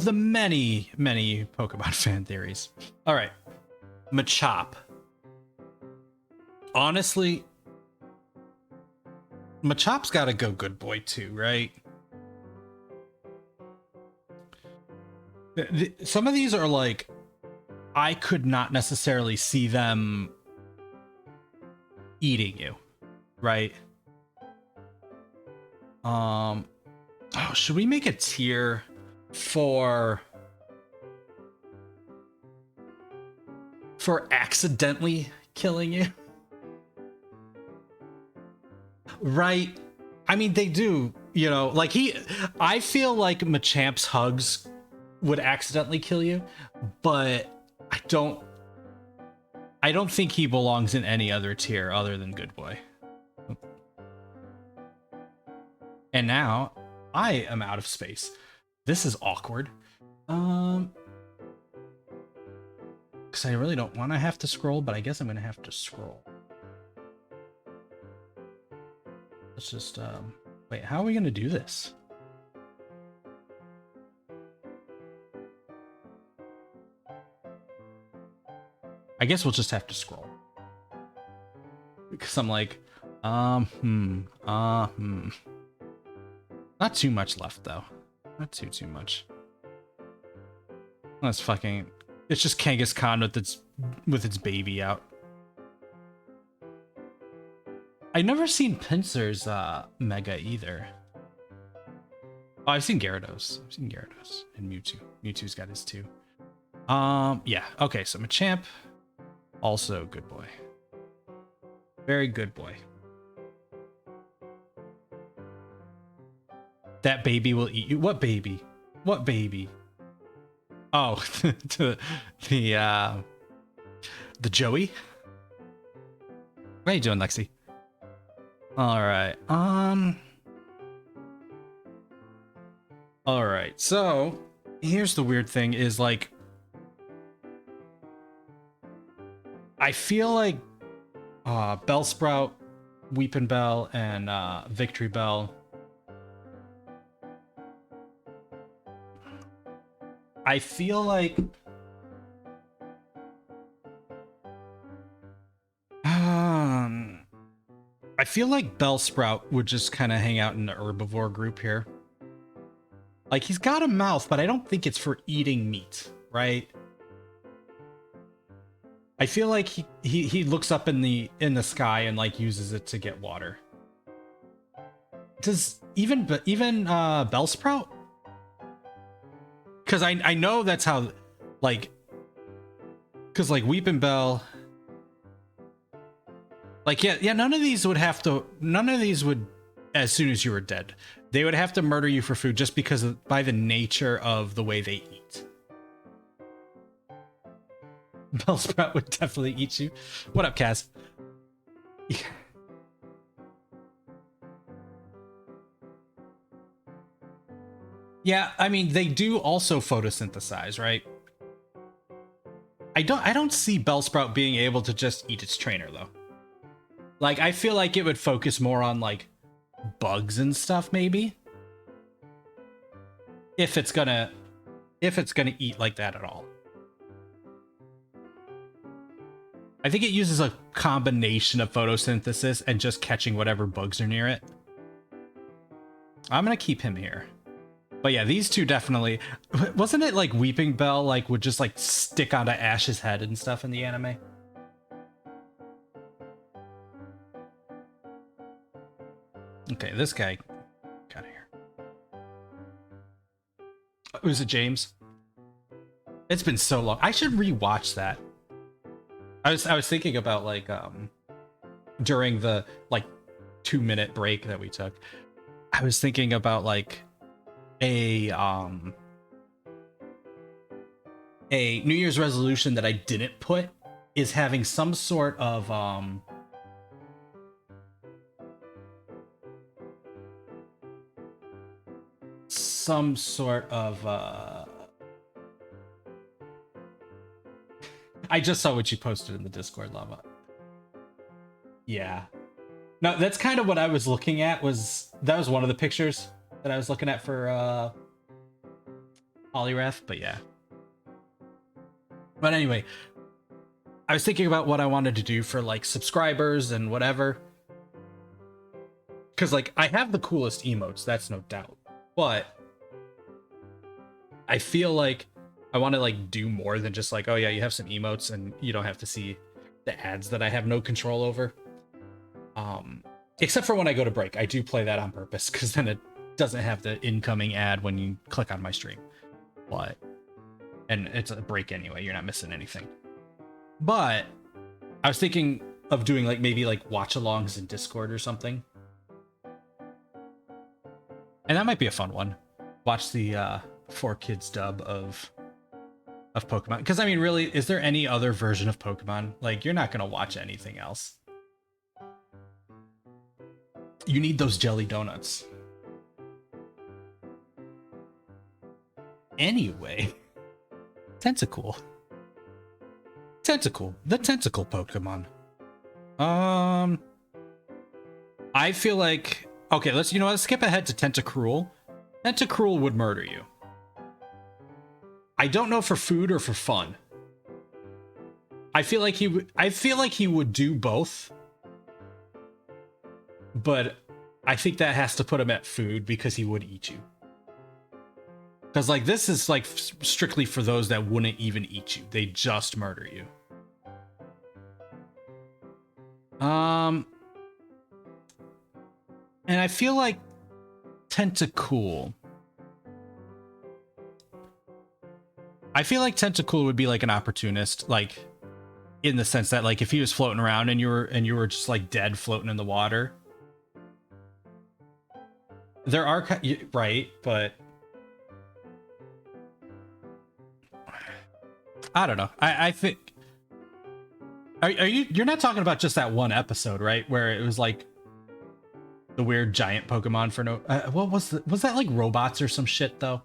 the many Pokemon fan theories. All right, Machop. Honestly, Machop's got to go Good Boy too, right? Some of these are like I could not necessarily see them eating you, right? Oh, should we make a tier for accidentally killing you? Right? I mean, they do, you know, like I feel like Machamp's hugs would accidentally kill you, but I don't think he belongs in any other tier other than Good Boy. And now I am out of space. This is awkward. Because I really don't want to have to scroll, but I guess I'm going to have to scroll. Let's just Wait, how are we gonna do this? I guess we'll just have to scroll. Because I'm like, Not too much left, though. Not too much. That's fucking... It's just Kangaskhan with its baby out. I've never seen Pinsir's Mega either. Oh, I've seen Gyarados. And Mewtwo. Mewtwo's got his too. Yeah. Okay, so Machamp, also good boy. Very good boy. That baby will eat you. What baby? What baby? Oh, the Joey. What are you doing, Lexi? All right. All right. So here's the weird thing: is like, I feel like Bellsprout, Weepin' Bell, and Victory Bell. I feel like Bellsprout would just kind of hang out in the herbivore group here. Like, he's got a mouth, but I don't think it's for eating meat, right? I feel like he looks up in the sky and like uses it to get water. Does even Bellsprout? Because I know that's how, like, because like Weepin' Bell, like yeah, none of these would, as soon as you were dead, they would have to murder you for food just because by the nature of the way they eat. Bellsprout would definitely eat you. What up, Kaz? Yeah, I mean, they do also photosynthesize, right? I don't see Bellsprout being able to just eat its trainer, though. Like, I feel like it would focus more on, like, bugs and stuff, maybe. If it's gonna eat like that at all. I think it uses a combination of photosynthesis and just catching whatever bugs are near it. I'm gonna keep him here. But yeah, these two definitely... Wasn't it like Weeping Bell like would just like stick onto Ash's head and stuff in the anime? Okay, this guy got here. Was it James? It's been so long. I should rewatch that. I was thinking about like during the like 2-minute break that we took. I was thinking about like a New Year's resolution that I didn't put is having some sort of I just saw what you posted in the Discord, Lava. Yeah. No, that's kind of what I was looking at. That was one of the pictures that I was looking at for Poliwrath, but yeah. But anyway, I was thinking about what I wanted to do for like subscribers and whatever. Because like I have the coolest emotes, that's no doubt. But I feel like I want to like do more than just like, oh yeah, you have some emotes and you don't have to see the ads that I have no control over. Except for when I go to break. I do play that on purpose because then it doesn't have the incoming ad when you click on my stream. But and it's a break anyway, you're not missing anything. But I was thinking of doing like maybe like watch-alongs in Discord or something. And that might be a fun one. Watch the 4Kids dub of Pokemon. Because I mean, really, is there any other version of Pokemon? Like, you're not gonna watch anything else. You need those jelly donuts. Anyway, Tentacool. The tentacle Pokemon. I feel like Okay, let's skip ahead to Tentacruel. Tentacruel would murder you. I don't know for food or for fun. I feel like he would do both. But I think that has to put him at food because he would eat you. Because like this is like strictly for those that wouldn't even eat you. They just murder you. And I feel like Tentacool. I feel like Tentacool would be like an opportunist, like in the sense that like if he was floating around and you were just like dead floating in the water. There are right, but I don't know. I think you're not talking about just that one episode, right? Where it was like the weird giant Pokemon for no what was that like robots or some shit though?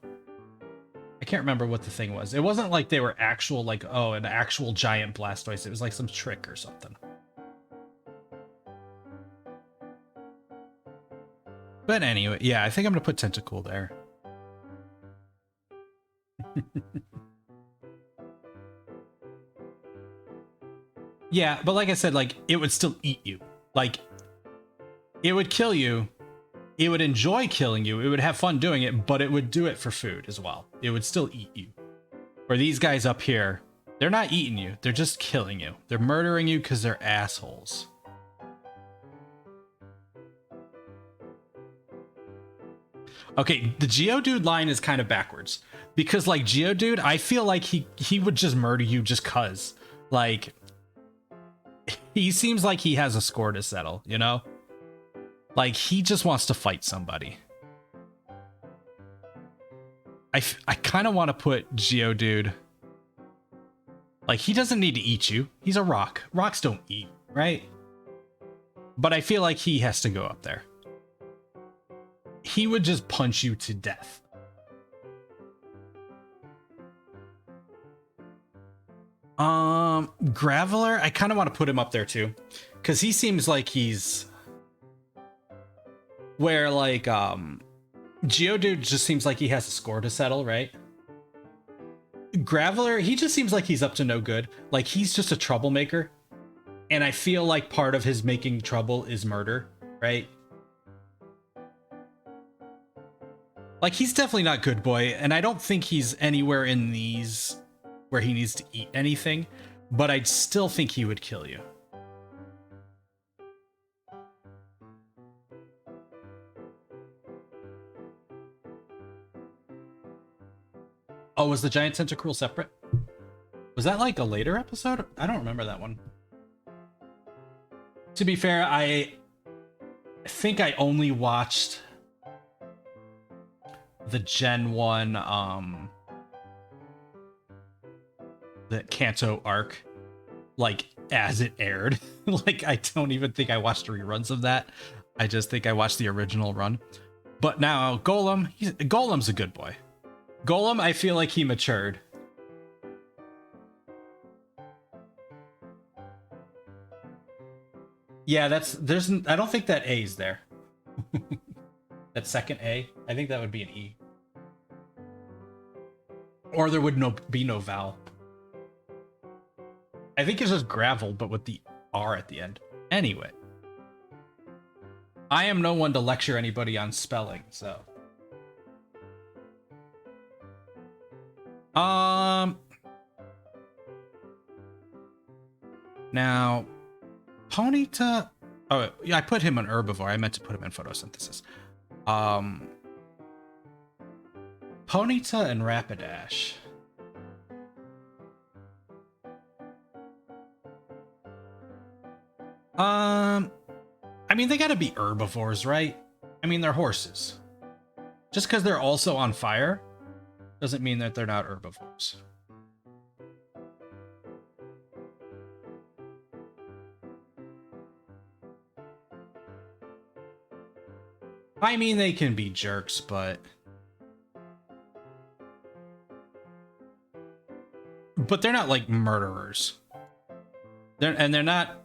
I can't remember what the thing was. It wasn't like they were actual like an actual giant Blastoise. It was like some trick or something. But anyway, yeah, I think I'm gonna put Tentacool there. Yeah, but like I said, like it would still eat you. Like it would kill you. It would enjoy killing you. It would have fun doing it, but it would do it for food as well. It would still eat you. Where these guys up here, they're not eating you. They're just killing you. They're murdering you because they're assholes. Okay, the Geodude line is kind of backwards. Because like Geodude, I feel like he would just murder you just cuz. Like he seems like he has a score to settle, you know? Like he just wants to fight somebody. I kind of want to put Geodude. Like he doesn't need to eat you. He's a rock. Rocks don't eat, right? But I feel like he has to go up there. He would just punch you to death. Graveler, I kind of want to put him up there too. Because he seems like he's where like Geodude just seems like he has a score to settle, right? Graveler, he just seems like he's up to no good. Like he's just a troublemaker. And I feel like part of his making trouble is murder, right? Like he's definitely not good boy, and I don't think he's anywhere in these where he needs to eat anything, but I'd still think he would kill you. Oh, was the giant Tentacruel separate? Was that like a later episode? I don't remember that one. To be fair, I think I only watched the Gen 1 the Kanto arc like as it aired. Like I don't even think I watched reruns of that. I just think I watched the original run. But now Golem, Golem's a good boy. Golem, I feel like he matured. Yeah, I don't think that A is there. That second A, I think that would be an E. Or there would be no vowel. I think it's just gravel, but with the R at the end. Anyway. I am no one to lecture anybody on spelling, so. Now, Ponyta. Oh, yeah, I put him on herbivore. I meant to put him in photosynthesis. Ponyta and Rapidash. I mean, they gotta be herbivores, right? I mean, they're horses. Just because they're also on fire doesn't mean that they're not herbivores. I mean, they can be jerks, but they're not like murderers. They're not.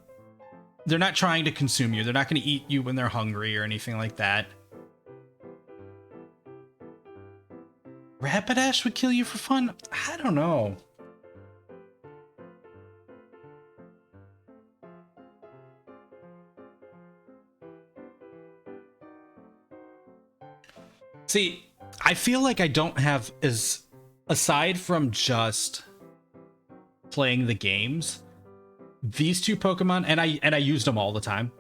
they're not trying to consume you. They're not going to eat you when they're hungry or anything like that. Rapidash would kill you for fun? I don't know. See, I feel like I don't have as, aside from just playing the games, these two Pokemon, and I used them all the time.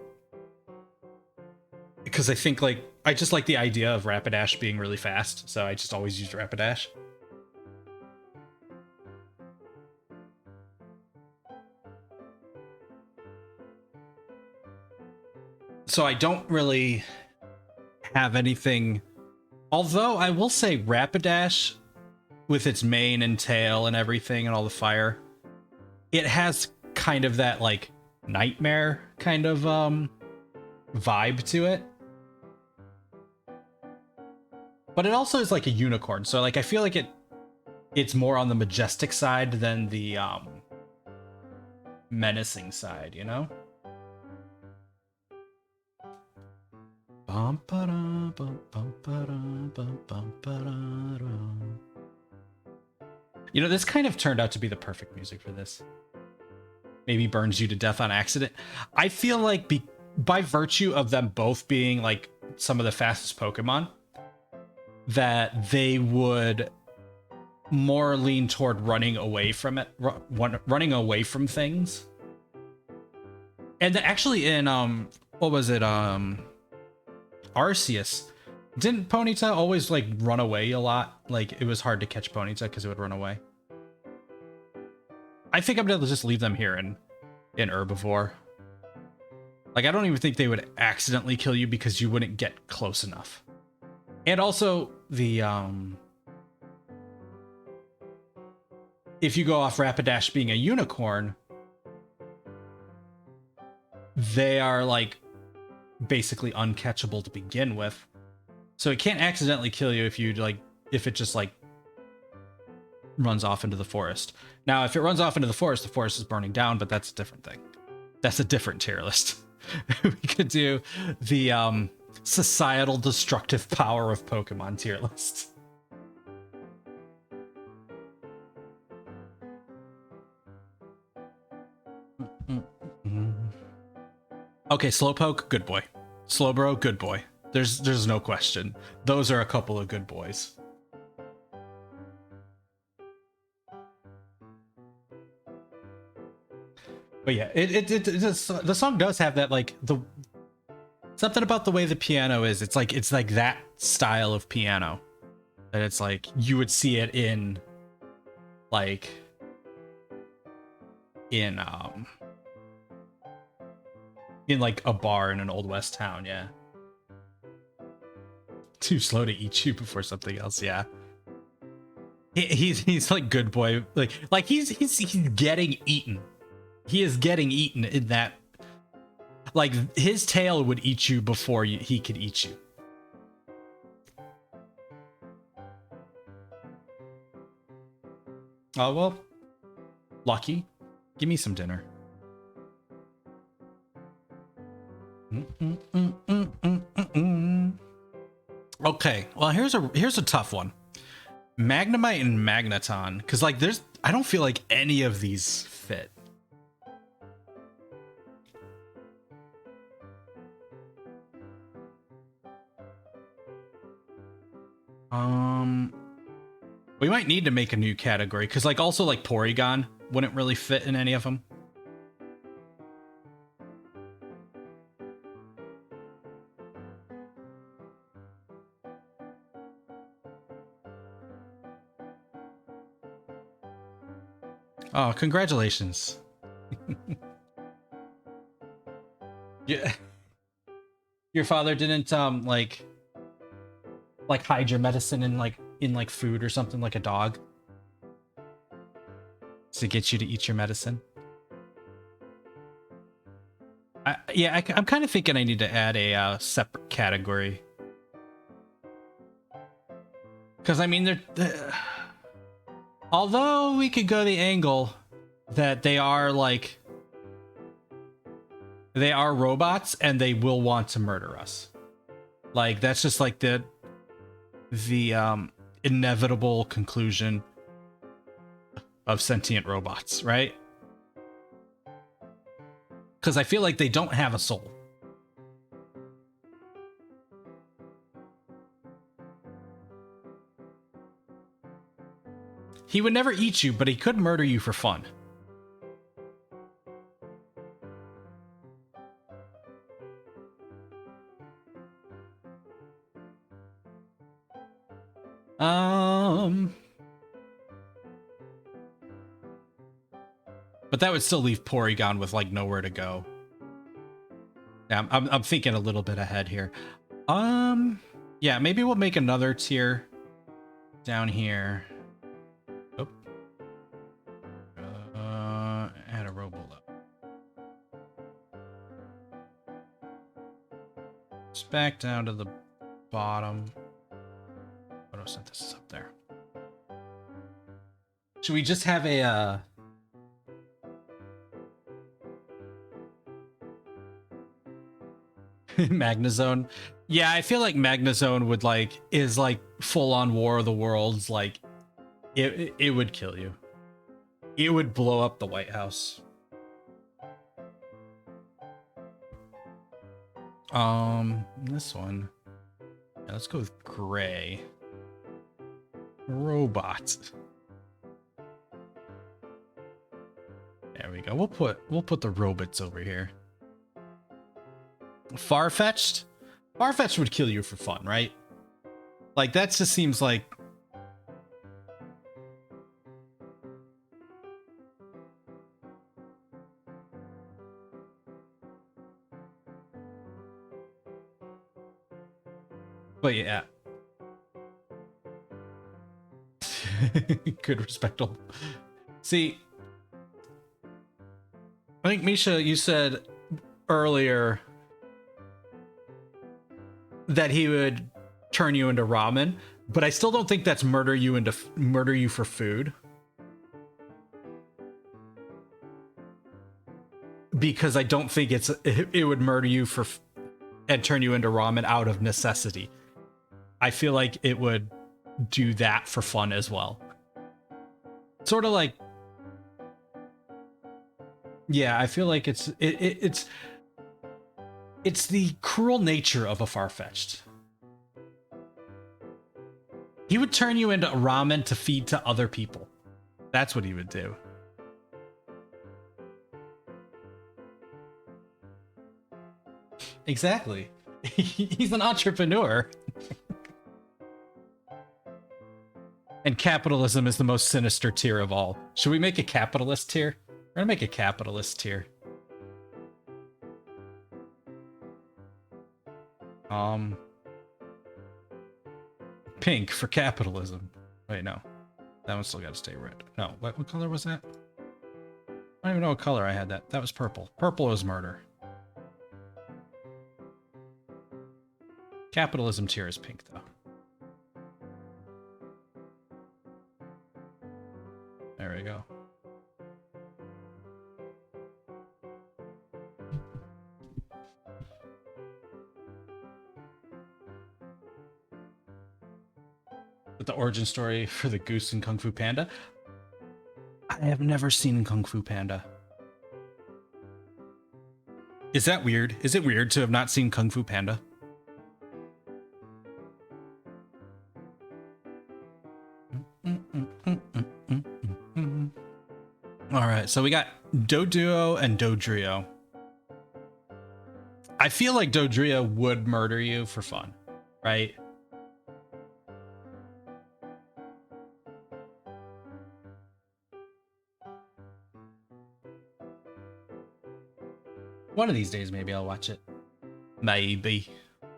Because I think, like, I just like the idea of Rapidash being really fast, so I just always used Rapidash. So I don't really have anything. Although I will say Rapidash, with its mane and tail and everything and all the fire, it has kind of that, like, nightmare kind of vibe to it. But it also is like a unicorn, so like I feel like it's more on the majestic side than the menacing side, you know? You know, this kind of turned out to be the perfect music for this. Maybe burns you to death on accident. I feel like by virtue of them both being like some of the fastest Pokemon, that they would more lean toward running away from it, running away from things. And actually in what was it, Arceus, didn't Ponyta always like run away a lot? Like it was hard to catch Ponyta because it would run away. I think I'm gonna just leave them here in Herbivore. Like I don't even think they would accidentally kill you because you wouldn't get close enough. And also the if you go off Rapidash being a unicorn, they are like basically uncatchable to begin with. So it can't accidentally kill you if it just like runs off into the forest. Now, if it runs off into the forest is burning down, but that's a different thing. That's a different tier list. We could do the societal destructive power of Pokemon tier list. Okay, Slowpoke, good boy. Slowbro, good boy. There's no question. Those are a couple of good boys. But yeah, the song does have that, like, something about the way the piano is. It's like that style of piano. And it's like you would see it in like in like a bar in an old west town, yeah. Too slow to eat you before something else, yeah. He's like good boy, like he's getting eaten. He is getting eaten in that, like his tail would eat you before he could eat you. Oh well, Lucky, give me some dinner. Okay, well here's a tough one. Magnemite and Magneton, because like I don't feel like any of these fit. We might need to make a new category because like also like Porygon wouldn't really fit in any of them. Oh, congratulations. Yeah. Your father didn't like hide your medicine in food or something, like a dog, to get you to eat your medicine. I'm kind of thinking I need to add a separate category, because I mean although we could go the angle that they are like They are robots and they will want to murder us. Like that's just like the inevitable conclusion of sentient robots, right? Because I feel like they don't have a soul. He would never eat you, but he could murder you for fun. But that would still leave Porygon with like nowhere to go. Yeah, I'm thinking a little bit ahead here. Yeah, maybe we'll make another tier down here. Oh. Add a Robolo. It's back down to the bottom. Photosynthesis up there. Should we just have a Magnezone? Yeah, I feel like Magnezone would is full on War of the Worlds. Like it would kill you. It would blow up the White House. This one. Yeah, let's go with gray. Robot. There we go. We'll put the robots over here. Farfetch'd? Farfetch'd would kill you for fun, right? Like that just seems like but yeah. Good, respectable. See, I think Misha, you said earlier that he would turn you into ramen, but I still don't think that's murder you for food. Because I don't think it would murder you and turn you into ramen out of necessity. I feel like it would do that for fun as well. Sort of like, yeah, I feel like it's the cruel nature of a Farfetch'd. He would turn you into ramen to feed to other people. That's what he would do. Exactly. He's an entrepreneur. And capitalism is the most sinister tier of all. Should we make a capitalist tier? We're gonna make a capitalist tier. Pink for capitalism. Wait, no. That one still gotta stay red. No, what color was that? I don't even know what color I had that. That was purple. Purple is murder. Capitalism tier is pink, though. There we go. But the origin story for the goose in Kung Fu Panda? I have never seen Kung Fu Panda. Is that weird? Is it weird to have not seen Kung Fu Panda? Alright, so we got Doduo and Dodrio. I feel like Dodrio would murder you for fun, right? One of these days, maybe I'll watch it. Maybe.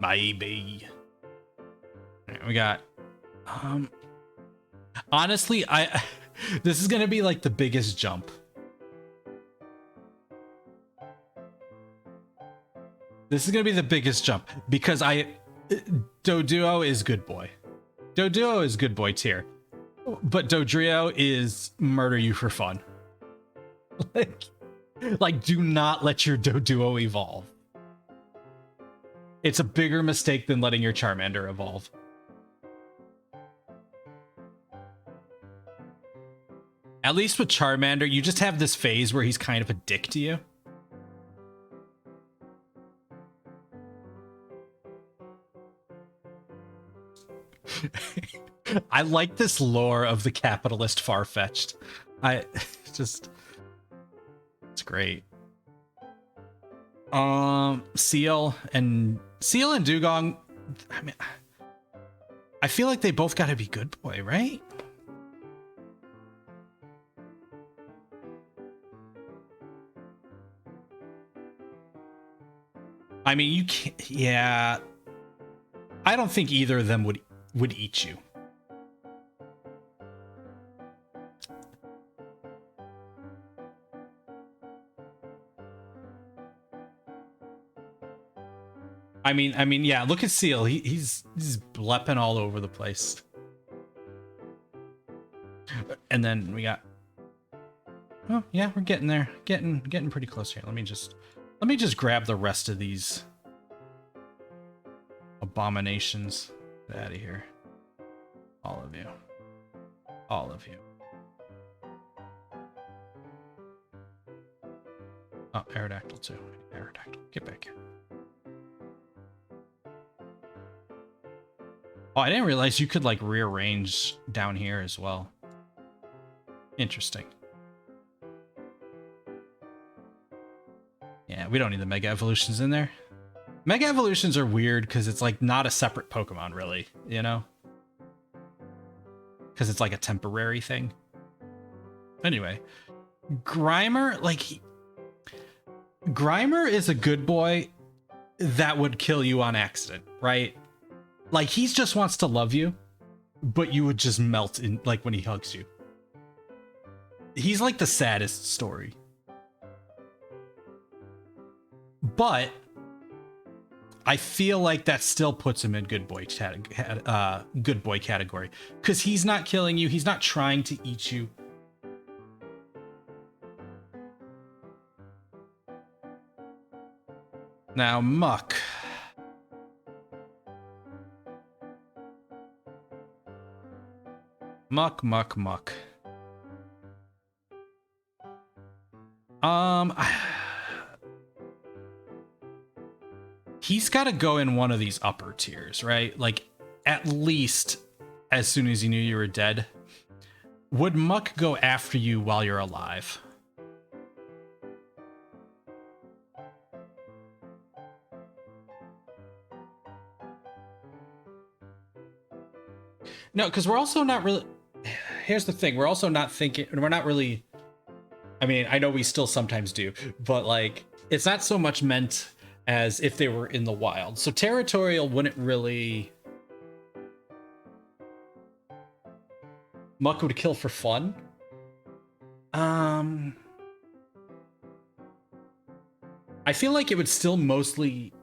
Maybe. Right, we got... honestly, this is gonna be like the biggest jump. This is gonna be the biggest jump because Doduo is good boy. Doduo is good boy tier, but Dodrio is murder you for fun. Like, Like, do not let your Doduo evolve. It's a bigger mistake than letting your Charmander evolve. At least with Charmander, you just have this phase where he's kind of a dick to you. I like this lore of the capitalist Farfetch'd. It's great. Seal and Dugong, I mean, I feel like they both gotta be good boy, right? I mean, you can't, yeah. I don't think either of them would eat you. I mean, yeah, look at Seal. He's blepping all over the place. And then we got, oh yeah, we're getting there. Getting pretty close here. Let me just grab the rest of these abominations. Get out of here. All of you. All of you. Oh, Aerodactyl too. Aerodactyl. Get back in. Oh, I didn't realize you could like rearrange down here as well. Interesting. Yeah, we don't need the Mega Evolutions in there. Mega Evolutions are weird because it's like not a separate Pokemon really, you know? Because it's like a temporary thing. Anyway, Grimer, like, Grimer is a good boy that would kill you on accident, right? Like, he just wants to love you, but you would just melt in, like, when he hugs you. He's like the saddest story. But I feel like that still puts him in good boy category, because he's not killing you. He's not trying to eat you. Now, Muck. Muck. He's got to go in one of these upper tiers, right? Like, at least as soon as he knew you were dead. Would Muck go after you while you're alive? No, because we're also not really... Here's the thing. We're also not thinking... We're not really... I mean, I know we still sometimes do, but, like, it's not so much meant as if they were in the wild. So Territorial wouldn't really... Muck would kill for fun. I feel like it would still mostly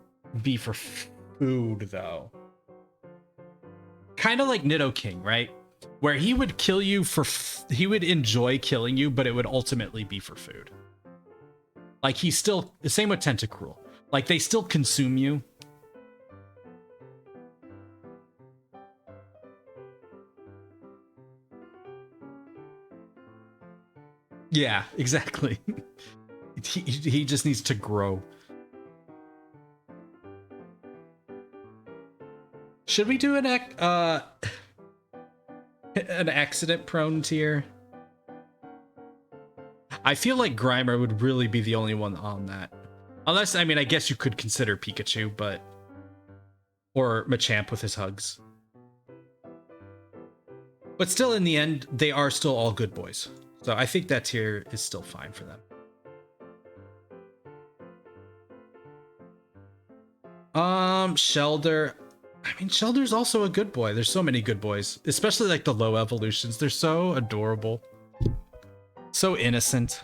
be for food, though. Kind of like Nidoking, right? Where he would kill you for... he would enjoy killing you, but it would ultimately be for food. Like, he's still... The same with Tentacruel. Like, they still consume you. Yeah, exactly. He just needs to grow. Should we do an accident-prone tier? I feel like Grimer would really be the only one on that. Unless, I mean, I guess you could consider Pikachu, but... Or Machamp with his hugs. But still, in the end, they are still all good boys. So I think that tier is still fine for them. Shellder. I mean, Shelder's also a good boy. There's so many good boys, especially like the low evolutions. They're so adorable. So innocent.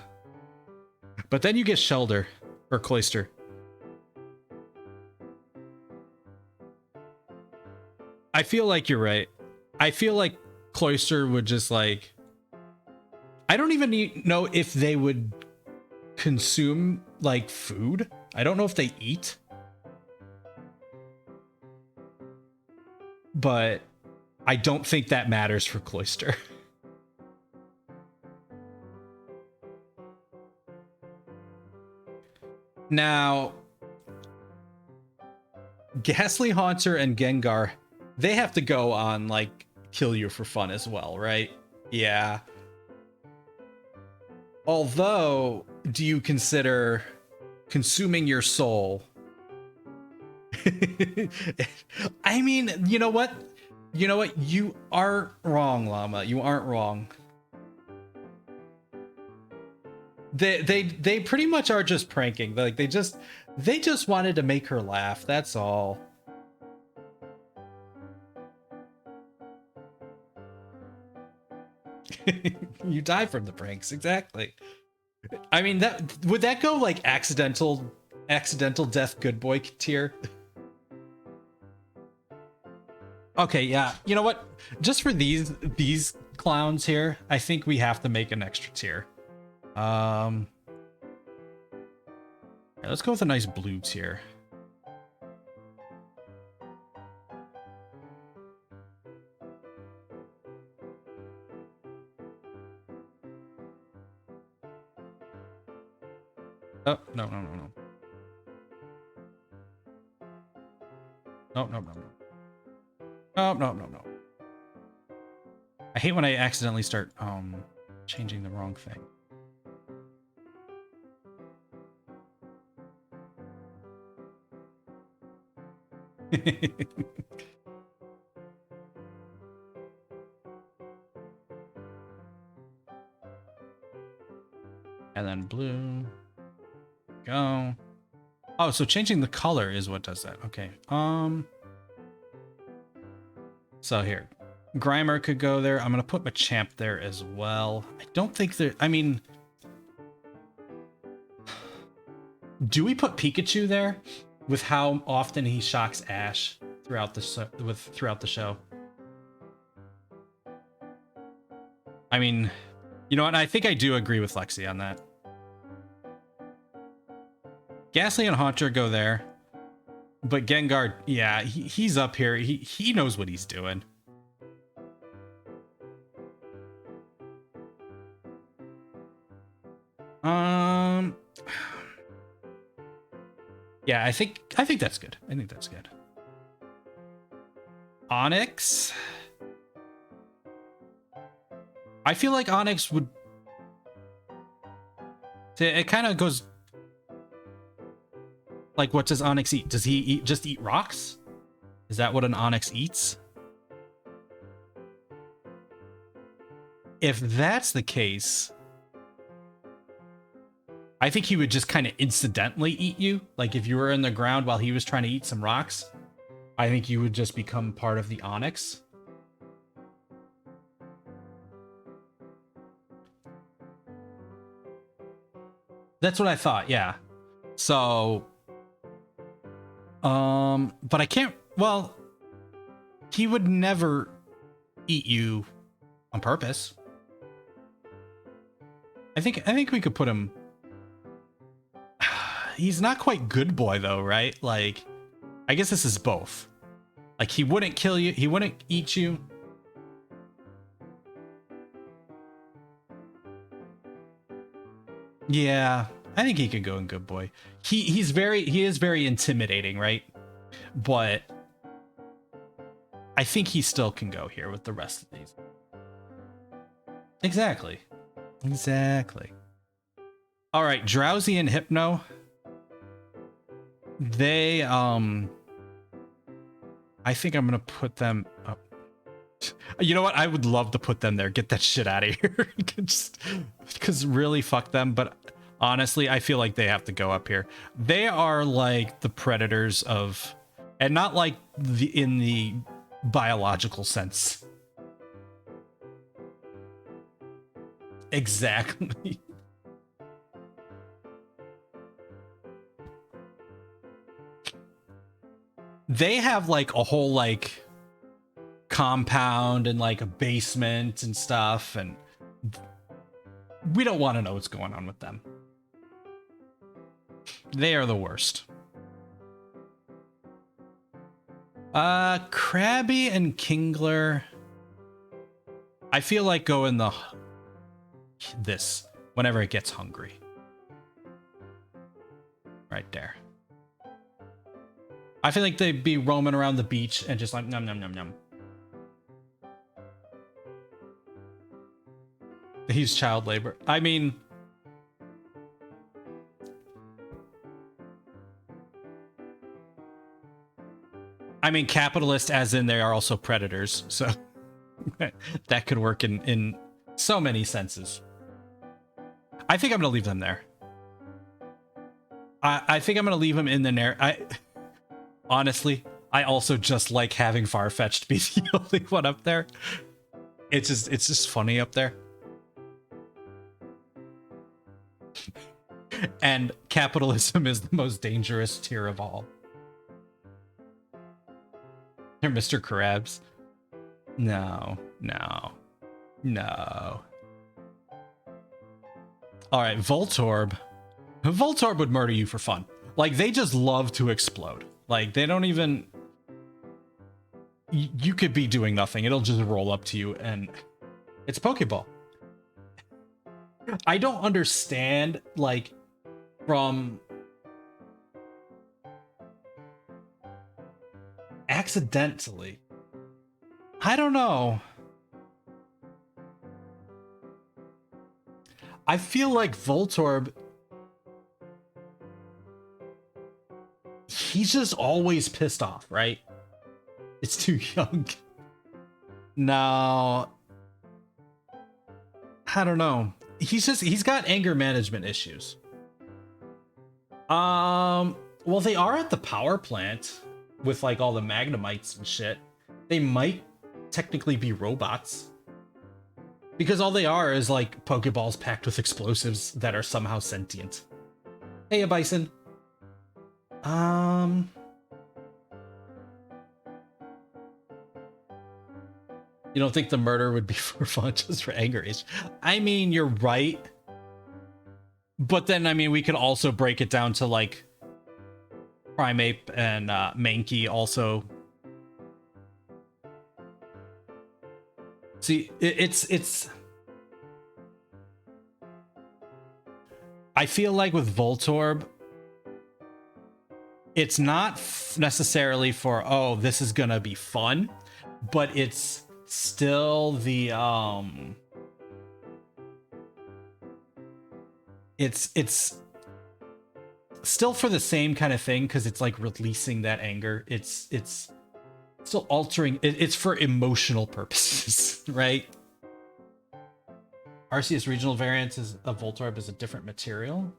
But then you get Shelder or Cloyster. I feel like you're right. I feel like Cloyster would just like... I don't even know if they would consume like food. I don't know if they eat, but I don't think that matters for Cloyster. Now, Ghastly Haunter and Gengar, they have to go on like kill you for fun as well, right? Yeah. Although, do you consider consuming your soul? I mean, you know what? You know what? You aren't wrong, Llama. You aren't wrong. They pretty much are just pranking. Like they just wanted to make her laugh. That's all. You die from the pranks, exactly. I mean, that would that go like accidental death good boy tier? Okay, yeah. You know what? Just for these clowns here, I think we have to make an extra tier. Yeah, let's go with a nice blue tier. Oh, no. No. I hate when I accidentally start changing the wrong thing. And then blue. Go. Oh, so changing the color is what does that. Okay. So here, Grimer could go there. I'm gonna put Machamp there as well. I don't think there. I mean, do we put Pikachu there with how often he shocks Ash throughout the show? I mean, you know what? I think I do agree with Lexi on that. Ghastly and Haunter go there. But Gengar, yeah, he's up here. He knows what he's doing. Yeah, I think that's good. I think that's good. Onix. I feel like Onix would. It kind of goes. Like, what does Onix eat? Does he just eat rocks? Is that what an Onix eats? If that's the case, I think he would just kind of incidentally eat you. Like if you were in the ground while he was trying to eat some rocks, I think you would just become part of the Onix. That's what I thought, yeah. So but I can't, well, he would never eat you on purpose. I think we could put him. He's not quite good boy though, right? Like, I guess this is both. Like, he wouldn't kill you, he wouldn't eat you. Yeah, I think he could go in good boy. He is very intimidating, right? But I think he still can go here with the rest of these. Exactly. All right, Drowsy and Hypno. They I think I'm gonna put them up. You know what? I would love to put them there. Get that shit out of here. Just because really fuck them. But honestly, I feel like they have to go up here. They are like the predators of, and not like in the biological sense. Exactly. They have like a whole like compound and like a basement and stuff, and we don't want to know what's going on with them. They are the worst. Krabby and Kingler. I feel like going this whenever it gets hungry. Right there. I feel like they'd be roaming around the beach and just like num num num num. He's child labor. I mean, capitalist as in they are also predators, so that could work in so many senses. I think I'm gonna leave them there. I think I'm gonna leave them in the honestly, I also just like having Farfetch'd be the only one up there. It's just funny up there. And capitalism is the most dangerous tier of all. They're Mr. Krabs. No. All right, Voltorb. Voltorb would murder you for fun. Like, they just love to explode. Like, they don't even... You could be doing nothing. It'll just roll up to you, and... It's a Pokeball. I don't understand, like, from... Accidentally. I don't know. I feel like Voltorb... He's just always pissed off, right? It's too young. No. I don't know. He's got anger management issues. Well, they are at the power plant with like all the Magnemites and shit. They might technically be robots. Because all they are is like Pokeballs packed with explosives that are somehow sentient. Hey, a Bison. You don't think the murder would be for fun, just for anger? I mean, you're right. But then, I mean, we could also break it down to like Primeape and Mankey also. See, it's. I feel like with Voltorb, it's not necessarily for, oh, this is gonna be fun, but it's still the it's still for the same kind of thing, because it's like releasing that anger. It's still altering it's for emotional purposes. Right? Arceus regional variants of Voltorb is a different material.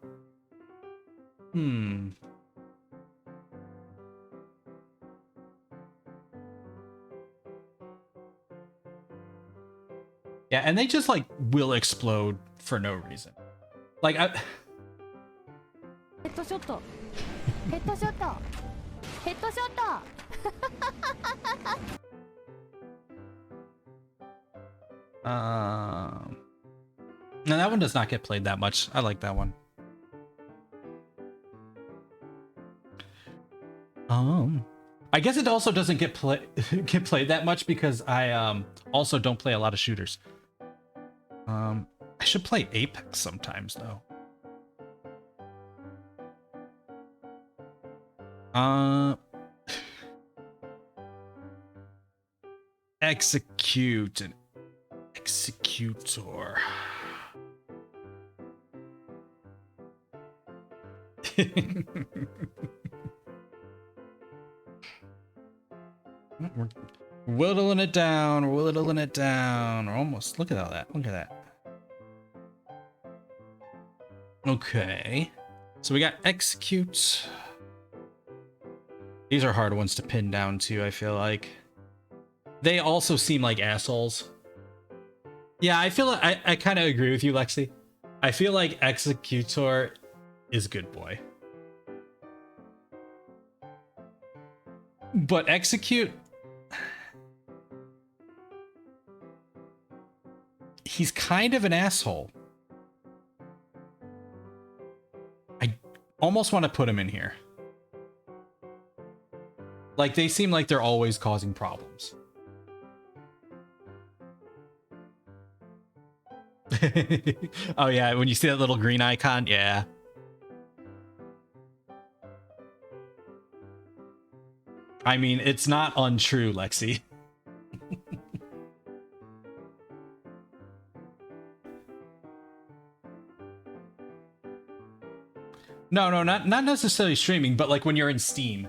Yeah, and they just like will explode for no reason. Like Headshot. No, that one does not get played that much. I like that one. I guess it also doesn't get played that much because I also don't play a lot of shooters. I should play Apex sometimes though. Execute and Executor. We're whittling it down. We're whittling it down. We're almost. Look at all that. Look at that. Okay. So we got execute. These are hard ones to pin down too, I feel like. They also seem like assholes. Yeah, I feel like I kind of agree with you, Lexi. I feel like Executor is good boy. But Execute, he's kind of an asshole. almost want to put him in here. Like, they seem like they're always causing problems. Oh yeah, when you see that little green icon, yeah. I mean, it's not untrue, Lexi. No, not necessarily streaming, but like when you're in Steam.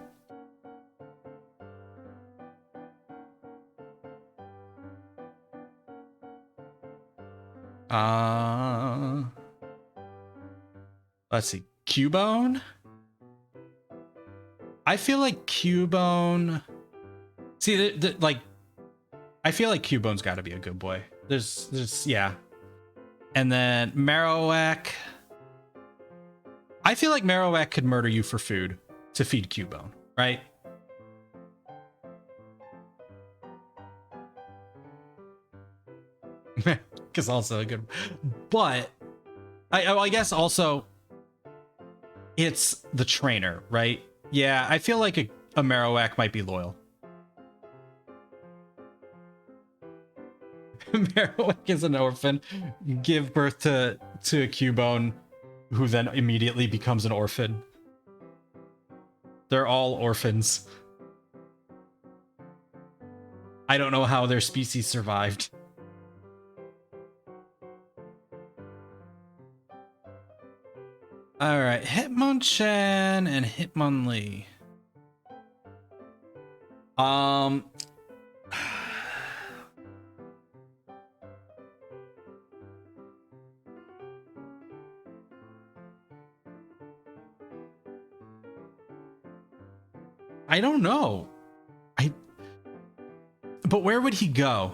Let's see. Cubone? I feel like Cubone... See, like... I feel like Cubone's got to be a good boy. There's... Yeah. And then Marowak... I feel like Marowak could murder you for food to feed Cubone, right? Because also a good... But... I guess also... It's the trainer, right? Yeah, I feel like a Marowak might be loyal. Marowak is an orphan. Give birth to a Cubone, who then immediately becomes an orphan. They're all orphans. I don't know how their species survived. All right, Hitmonchan and Hitmonlee. I don't know. But where would he go?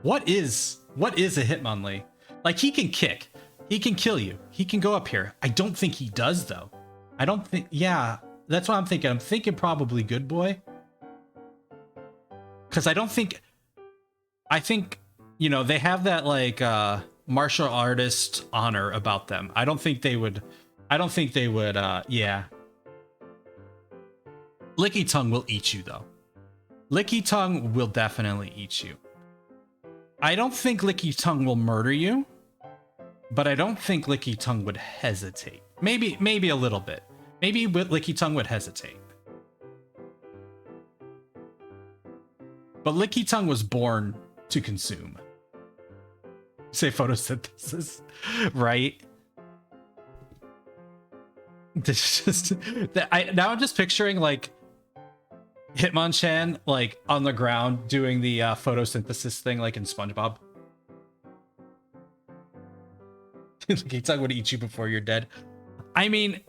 What is a Hitmonlee? Like, he can kick. He can kill you. He can go up here. I don't think he does, though. I don't think... Yeah, that's what I'm thinking. I'm thinking probably Good Boy. Because I don't think... I think, you know, they have that, like, martial artist honor about them. I don't think they would... yeah. Lickitung will eat you, though. Lickitung will definitely eat you. I don't think Lickitung will murder you. But I don't think Lickitung would hesitate. Maybe a little bit. Maybe Lickitung would hesitate. But Lickitung was born to consume. Say photosynthesis, right? This just now I'm just picturing like Hitmonchan like on the ground doing the photosynthesis thing like in SpongeBob. Lickitung would eat you before you're dead. I mean,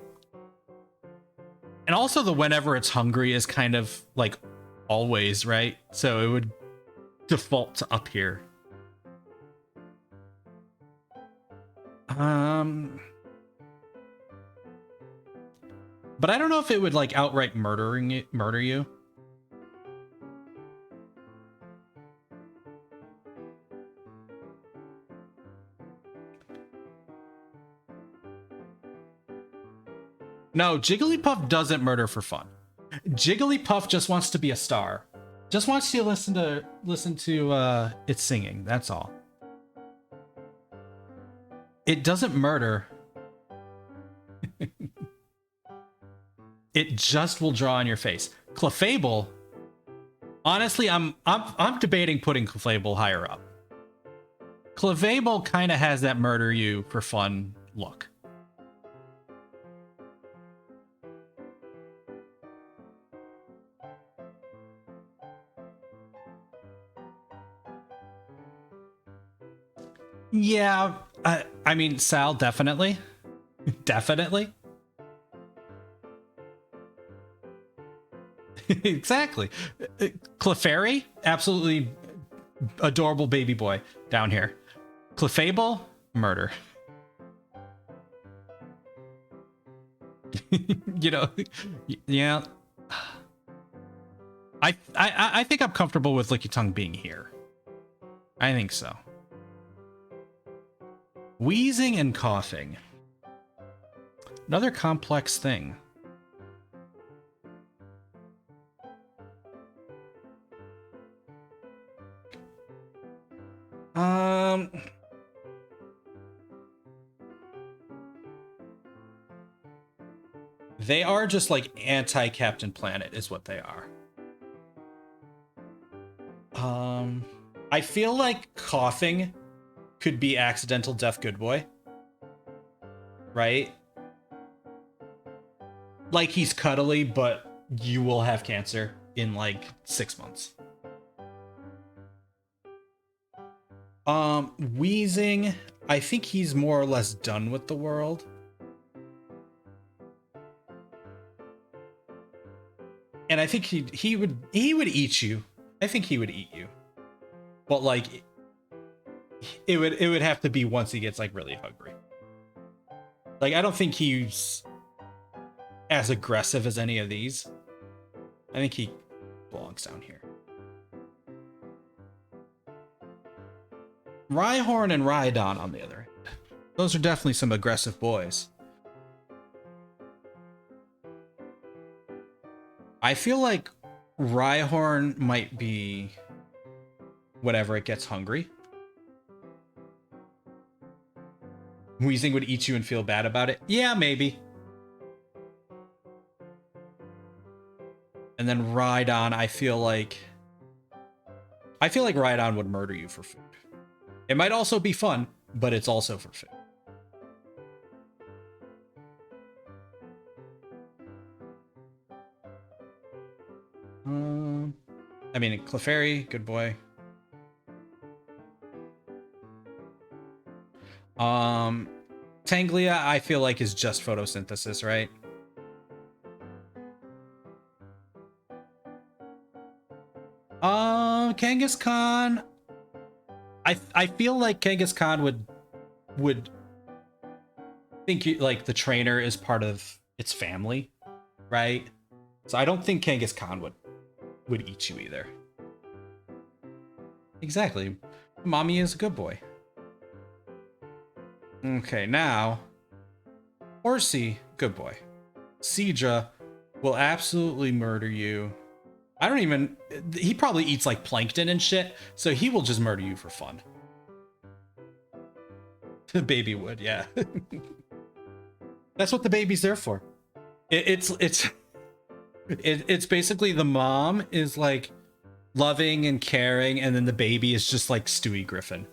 and also the whenever it's hungry is kind of like always, right? So it would default to up here. But I don't know if it would like outright murder you. No, Jigglypuff doesn't murder for fun. Jigglypuff just wants to be a star. Just wants to listen to its singing. That's all. It doesn't murder. It just will draw on your face. Clefable. Honestly, I'm debating putting Clefable higher up. Clefable kind of has that murder you for fun look. Yeah, I mean, Sal, definitely. Definitely. Exactly. Clefairy, absolutely adorable baby boy down here. Clefable, murder. You know, yeah. I think I'm comfortable with Lickitung being here. I think so. Wheezing and coughing. Another complex thing. They are just like anti-Captain Planet is what they are. I feel like coughing could be accidental death good boy. Right? Like he's cuddly, but you will have cancer in like 6 months. Wheezing, I think he's more or less done with the world. And I think he would eat you. I think he would eat you. But like it would have to be once he gets like really hungry. Like I don't think he's as aggressive as any of these. I think he belongs down here. Rhyhorn and Rhydon, on the other hand. Those are definitely some aggressive boys. I feel like Rhyhorn might be whenever it gets hungry. Wheezing would eat you and feel bad about it. Yeah, maybe. And then Rhydon, I feel like Rhydon would murder you for food. It might also be fun, but it's also for food. I mean, Clefairy, good boy. Tanglia, I feel like is just photosynthesis, right? Kangaskhan. I feel like Kangaskhan would think like the trainer is part of its family, right? So I don't think Kangaskhan would eat you either. Exactly. Mommy is a good boy. Okay, now Horsey, good boy. Seadra will absolutely murder you. He probably eats like plankton and shit, so he will just murder you for fun. The baby would, yeah. That's what the baby's there for. It's basically the mom is like loving and caring, and then the baby is just like Stewie Griffin.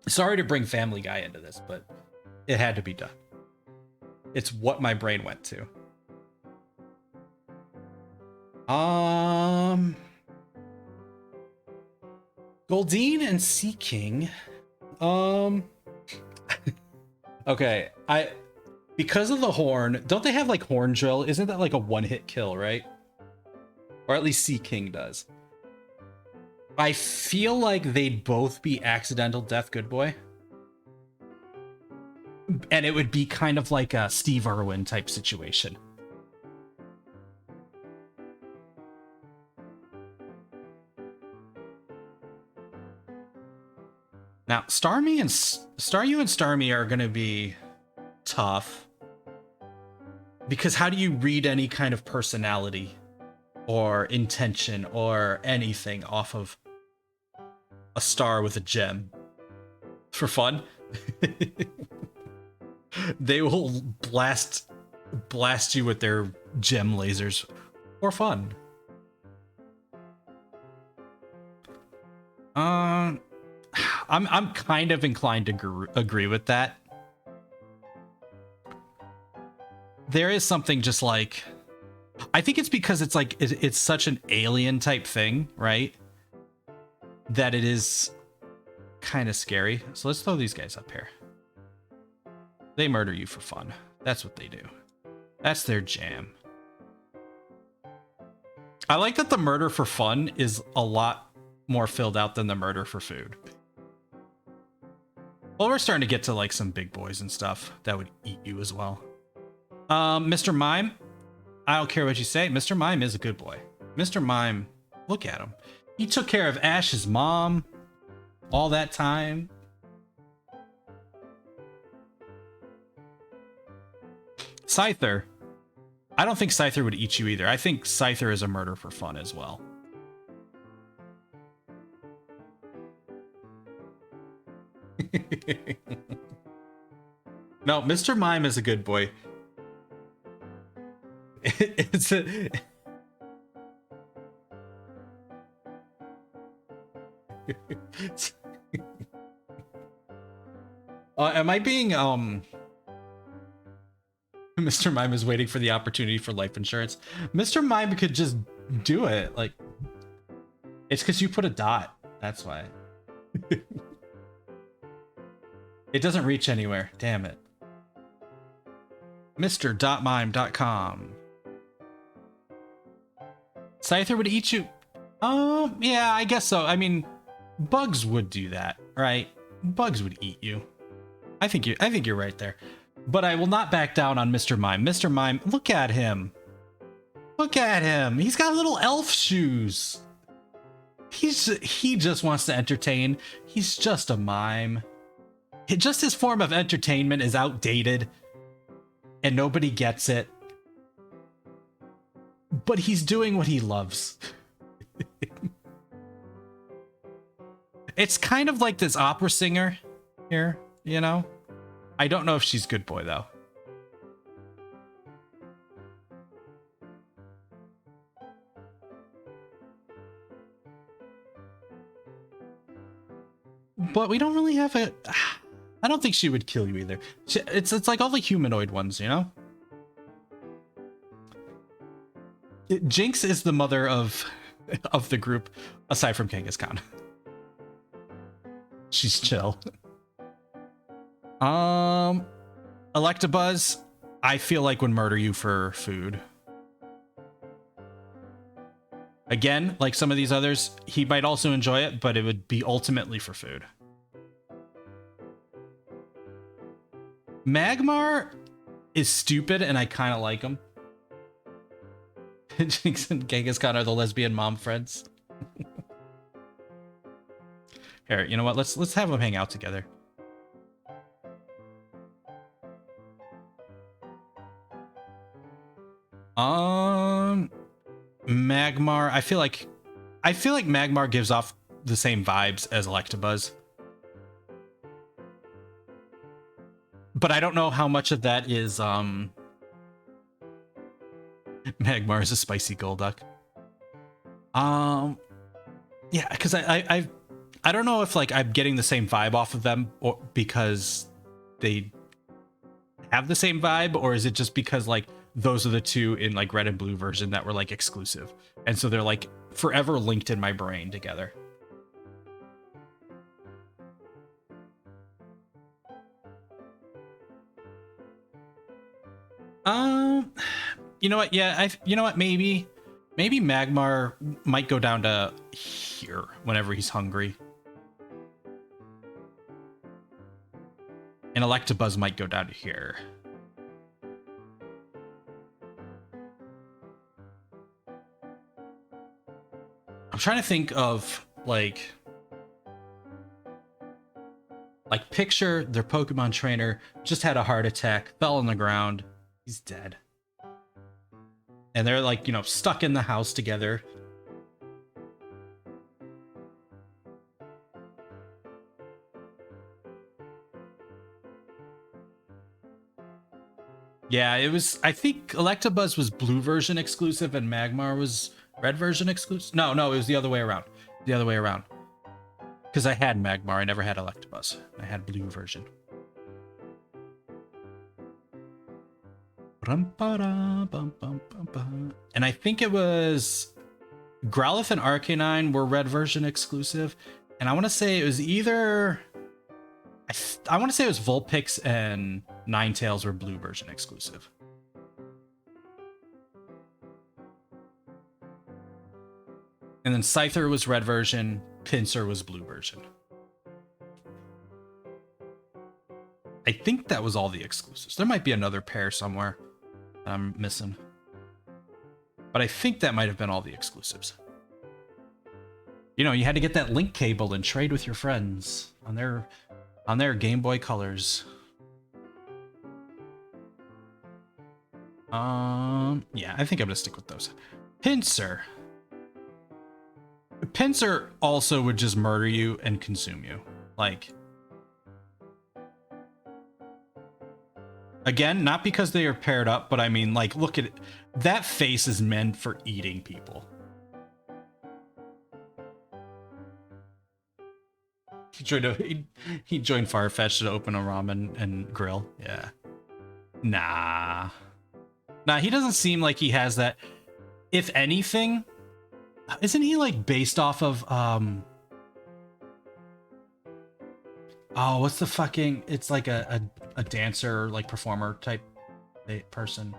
Sorry to bring Family Guy into this, but it had to be done. It's what my brain went to. Goldeen and Seaking. Okay, because of the horn, don't they have like horn drill? Isn't that like a one-hit kill, right? Or at least Seaking does. I feel like they'd both be accidental death good boy. And it would be kind of like a Steve Irwin type situation. Now, Staryu and Starmie are going to be tough. Because how do you read any kind of personality or intention or anything off of a star with a gem? For fun? They will blast you with their gem lasers for fun. I'm kind of inclined to agree with that. There is something just like, I think it's because it's like it's such an alien type thing, right? That it is kind of scary. So let's throw these guys up here. They murder you for fun. That's what they do. That's their jam. I like that the murder for fun is a lot more filled out than the murder for food. Well, we're starting to get to like some big boys and stuff that would eat you as well. Mr. Mime, I don't care what you say. Mr. Mime is a good boy. Mr. Mime, look at him. He took care of Ash's mom all that time. Scyther. I don't think Scyther would eat you either. I think Scyther is a murder for fun as well. No, Mr. Mime is a good boy. It's a... am I being Mr. Mime is waiting for the opportunity for life insurance. Mr. Mime could just do it. Like, it's because you put a dot. That's why. It doesn't reach anywhere. Damn it. Mr.mime.com. Scyther would eat you. Yeah, I guess so. I mean, bugs would do that, right? Bugs would eat you. I think you're right there. But I will not back down on Mr. Mime. Mr. Mime, look at him. Look at him. He's got little elf shoes. He just wants to entertain. He's just a mime. Just his form of entertainment is outdated and nobody gets it. But he's doing what he loves. It's kind of like this opera singer here, you know? I don't know if she's good boy, though. But we don't really have a... I don't think she would kill you either. It's like all the humanoid ones, you know? Jinx is the mother of the group, aside from Kangaskhan. She's chill. Electabuzz, I feel like would murder you for food. Again, like some of these others, he might also enjoy it, but it would be ultimately for food. Magmar is stupid, and I kind of like him. Jinx and Kangaskhan are the lesbian mom friends. Here, you know what? Let's have them hang out together. Magmar. I feel like Magmar gives off the same vibes as Electabuzz. But I don't know how much of that is Magmar is a spicy Golduck. Yeah, because I don't know if like I'm getting the same vibe off of them, or because they have the same vibe, or is it just because like those are the two in like red and blue version that were like exclusive, and so they're like forever linked in my brain together. You know what? Yeah, you know what? Maybe Magmar might go down to here whenever he's hungry. And Electabuzz might go down to here. I'm trying to think of like picture their Pokemon trainer just had a heart attack, fell on the ground, he's dead. And they're like, you know, stuck in the house together. Yeah, it was, I think Electabuzz was blue version exclusive and Magmar was red version exclusive. No, it was the other way around. The other way around. Because I had Magmar, I never had Electabuzz. I had blue version. And I think it was Growlithe and Arcanine were red version exclusive. And I want to say it was either... I want to say it was Vulpix and Ninetales were blue version exclusive. And then Scyther was red version, Pinsir was blue version. I think that was all the exclusives. There might be another pair somewhere that I'm missing. But I think that might have been all the exclusives. You know, you had to get that link cable and trade with your friends on their Game Boy Colors. Yeah, I think I'm gonna stick with those. Pinsir. Pinsir also would just murder you and consume you. Like, again, not because they are paired up, but I mean, like, look at it. That face is meant for eating people. He joined Farfetch to open a ramen and grill. Yeah. Nah. Nah, he doesn't seem like he has that. If anything, isn't he like based off of oh, what's the fucking, it's like a dancer, like performer type person.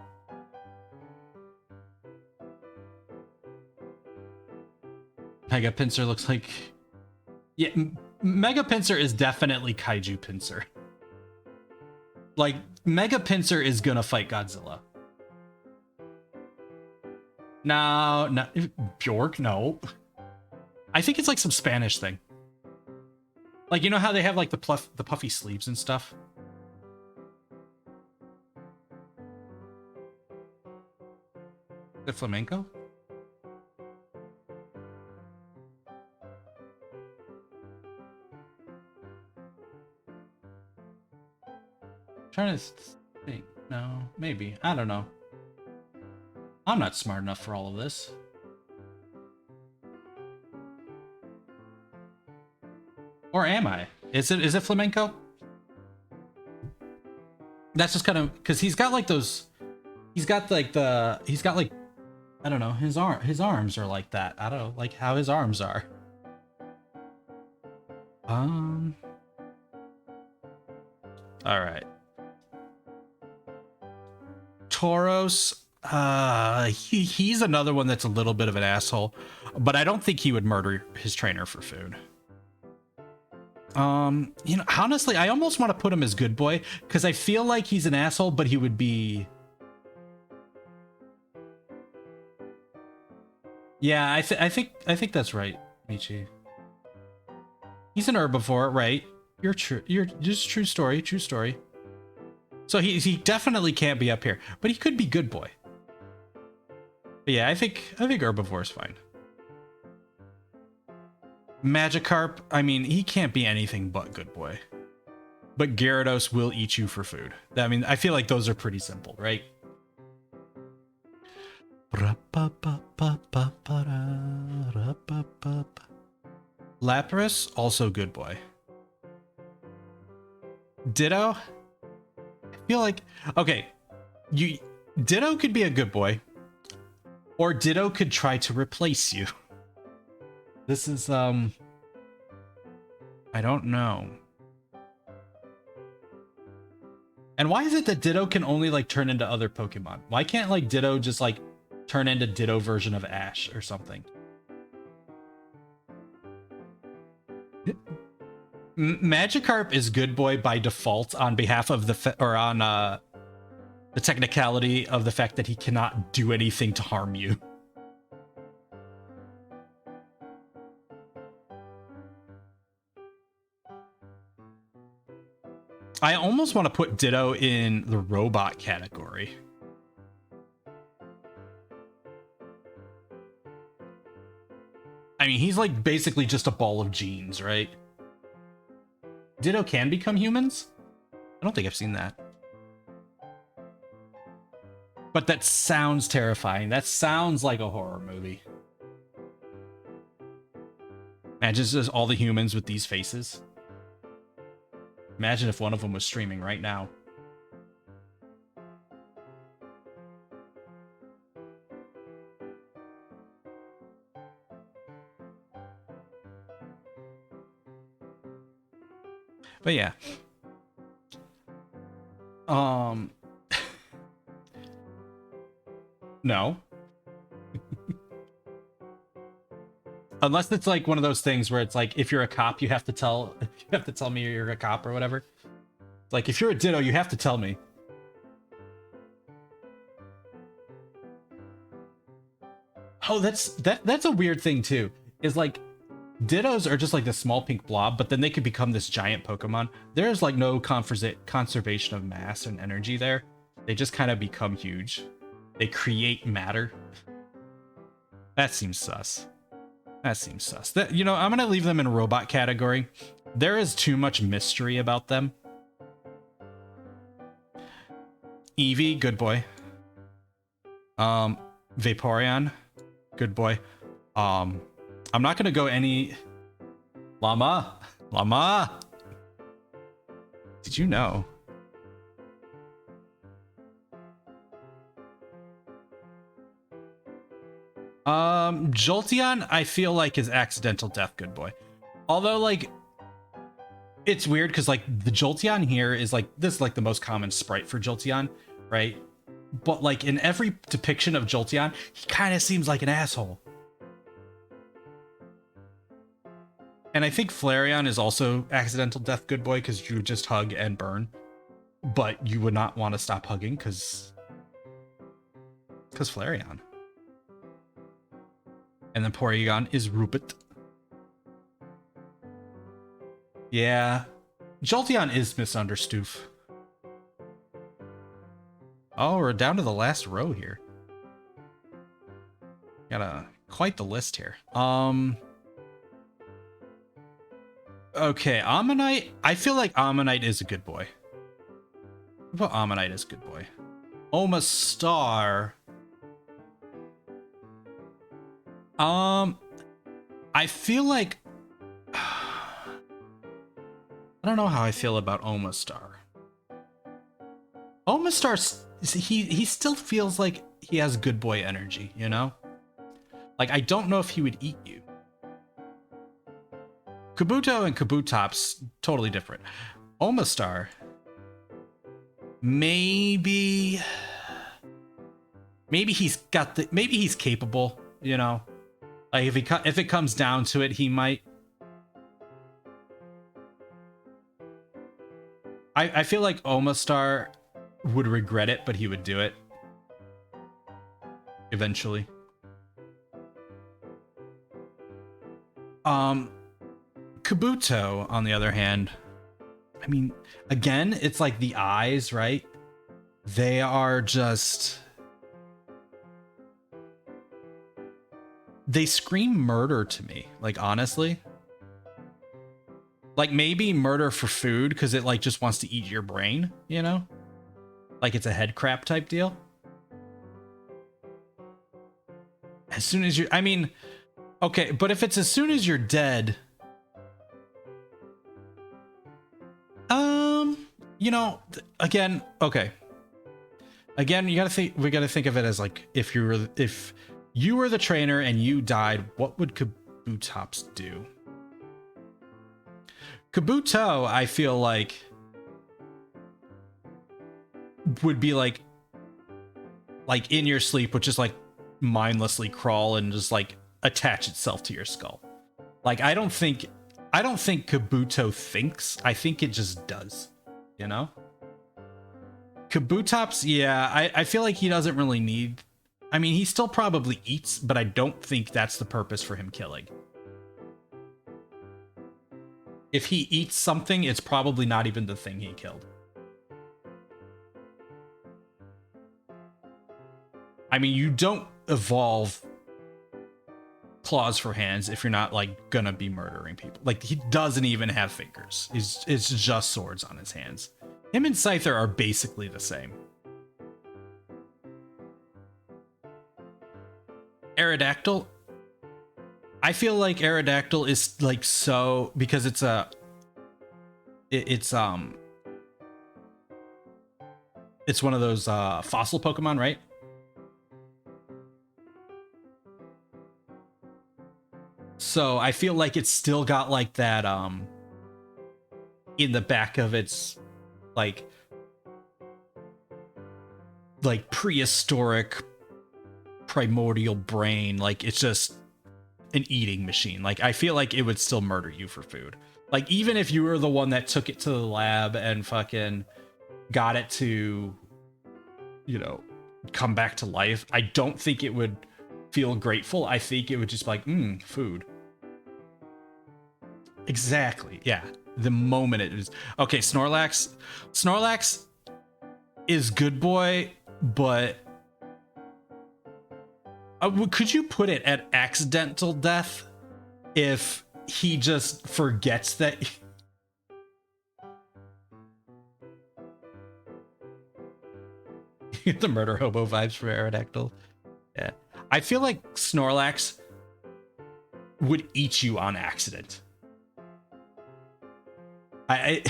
Mega Pinsir looks like, yeah, Mega Pinsir is definitely Kaiju Pinsir. Like, Mega Pinsir is gonna fight Godzilla. No, Bjork, no. I think it's like some Spanish thing. Like, you know how they have like the puffy sleeves and stuff? The flamenco? Trying to think. No, maybe. I don't know. I'm not smart enough for all of this. Or am I? Is it flamenco? That's just kind of because he's got like those. He's got like I don't know, his arms are like that. I don't know, like how his arms are. All right. Tauros, he's another one that's a little bit of an asshole, but I don't think he would murder his trainer for food. You know, honestly, I almost want to put him as good boy because I feel like he's an asshole, but he would be. Yeah, I think that's right, Michi. He's an herbivore, right? You're true. You're just true story. True story. So he definitely can't be up here, but he could be good boy. But yeah, I think herbivore is fine. Magikarp, I mean, he can't be anything but good boy. But Gyarados will eat you for food. I mean, I feel like those are pretty simple, right? Lapras, also good boy. Ditto, I feel like, okay, Ditto could be a good boy, or Ditto could try to replace you. This is, I don't know. And why is it that Ditto can only, like, turn into other Pokemon? Why can't, like, Ditto just, like, turn into Ditto version of Ash or something? Magikarp is good boy by default on behalf of the technicality of the fact that he cannot do anything to harm you. I almost want to put Ditto in the robot category. I mean, he's like basically just a ball of genes, right? Ditto can become humans? I don't think I've seen that. But that sounds terrifying. That sounds like a horror movie. Imagine just all the humans with these faces. Imagine if one of them was streaming right now. But yeah. No. Unless it's like one of those things where it's like, if you're a cop, you have to tell me you're a cop or whatever. It's like, if you're a Ditto, you have to tell me. Oh, that's a weird thing too. Is like, Dittos are just like this small pink blob, but then they could become this giant Pokemon. There's like no conservation of mass and energy there. They just kind of become huge. They create matter. That seems sus. That seems sus. That, you know, I'm gonna leave them in robot category. There is too much mystery about them. Eevee, good boy. Vaporeon, good boy. I'm not gonna go any. Llama. Did you know? Jolteon, I feel like is accidental death, good boy. Although, like, it's weird because like the Jolteon here is like this is like the most common sprite for Jolteon, right? But like in every depiction of Jolteon, he kind of seems like an asshole. And I think Flareon is also accidental death, good boy, because you just hug and burn, but you would not want to stop hugging because Flareon. And then Porygon is Rupert. Yeah, Jolteon is misunderstood. Oh, we're down to the last row here. Got quite the list here. Okay, Ammonite. I feel like Ammonite is a good boy. What about Ammonite is a good boy? Omastar. I feel like I don't know how I feel about Omastar. Omastar, he still feels like he has good boy energy, you know? Like, I don't know if he would eat you. Kabuto and Kabutops, totally different. Omastar, maybe he's got the, maybe he's capable, you know? Like, if it comes down to it, he might. I feel like Omastar would regret it, but he would do it eventually. Kabuto, on the other hand, I mean, again, it's like the eyes, right? They are just, they scream murder to me, like, honestly. Like, maybe murder for food because it like just wants to eat your brain, you know? Like it's a head crap type deal. As soon as you, I mean, okay, but if it's as soon as you're dead, you know, again, okay. Again, we gotta think of it as like, if you were the trainer and you died, what would Kabutops do? Kabuto, I feel like, would be like in your sleep, would just like mindlessly crawl and just like attach itself to your skull. Like, I don't think Kabuto thinks. I think it just does, you know? Kabutops, yeah, I feel like he doesn't really need, I mean, he still probably eats, but I don't think that's the purpose for him killing. If he eats something, it's probably not even the thing he killed. I mean, you don't evolve claws for hands if you're not like gonna be murdering people. Like, he doesn't even have fingers. It's just swords on his hands. Him and Scyther are basically the same. Aerodactyl, I feel like Aerodactyl is like, so, because it's one of those fossil Pokemon, right? So I feel like it's still got like that in the back of its like prehistoric primordial brain, like it's just an eating machine. Like, I feel like it would still murder you for food. Like, even if you were the one that took it to the lab and fucking got it to, you know, come back to life, I don't think it would feel grateful. I think it would just be like, food. Exactly. Yeah. The moment it is. Okay, Snorlax. Snorlax is good boy, but Could you put it at accidental death if he just forgets that? The murder hobo vibes for Aerodactyl. Yeah. I feel like Snorlax would eat you on accident. I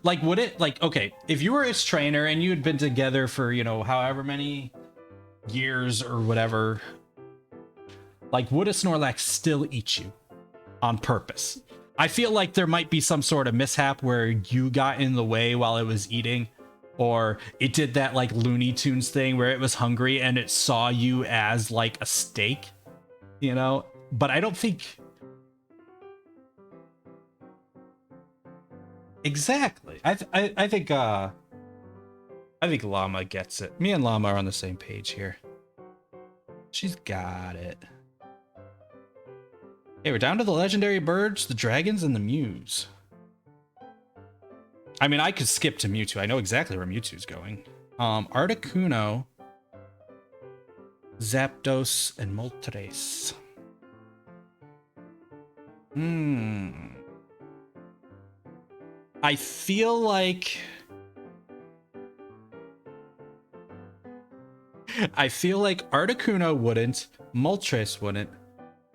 like, would it, like, okay, if you were his trainer and you had been together for, you know, however many years or whatever, like, would a Snorlax still eat you on purpose? I feel like there might be some sort of mishap where you got in the way while it was eating, or it did that like Looney Tunes thing where it was hungry and it saw you as like a steak, you know? But I don't think... Exactly. I think Llama gets it. Me and Llama are on the same page here. She's got it. Okay, we're down to the legendary birds, the dragons, and the Mews. I mean, I could skip to Mewtwo. I know exactly where Mewtwo's going. Articuno, Zapdos, and Moltres. I feel like... Articuno wouldn't, Moltres wouldn't,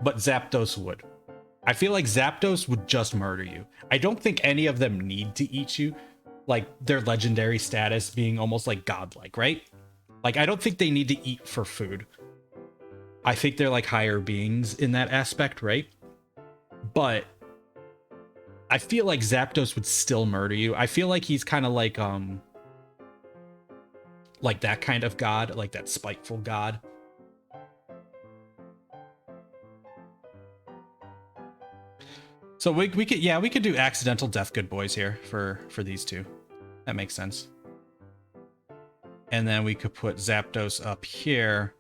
but Zapdos would. I feel like Zapdos would just murder you. I don't think any of them need to eat you, like their legendary status being almost like godlike, right? Like, I don't think they need to eat for food. I think they're like higher beings in that aspect, right? But I feel like Zapdos would still murder you. I feel like he's kind of like that kind of god, like that spiteful god. So we could do accidental death, good boys here for these two. That makes sense. And then we could put Zapdos up here.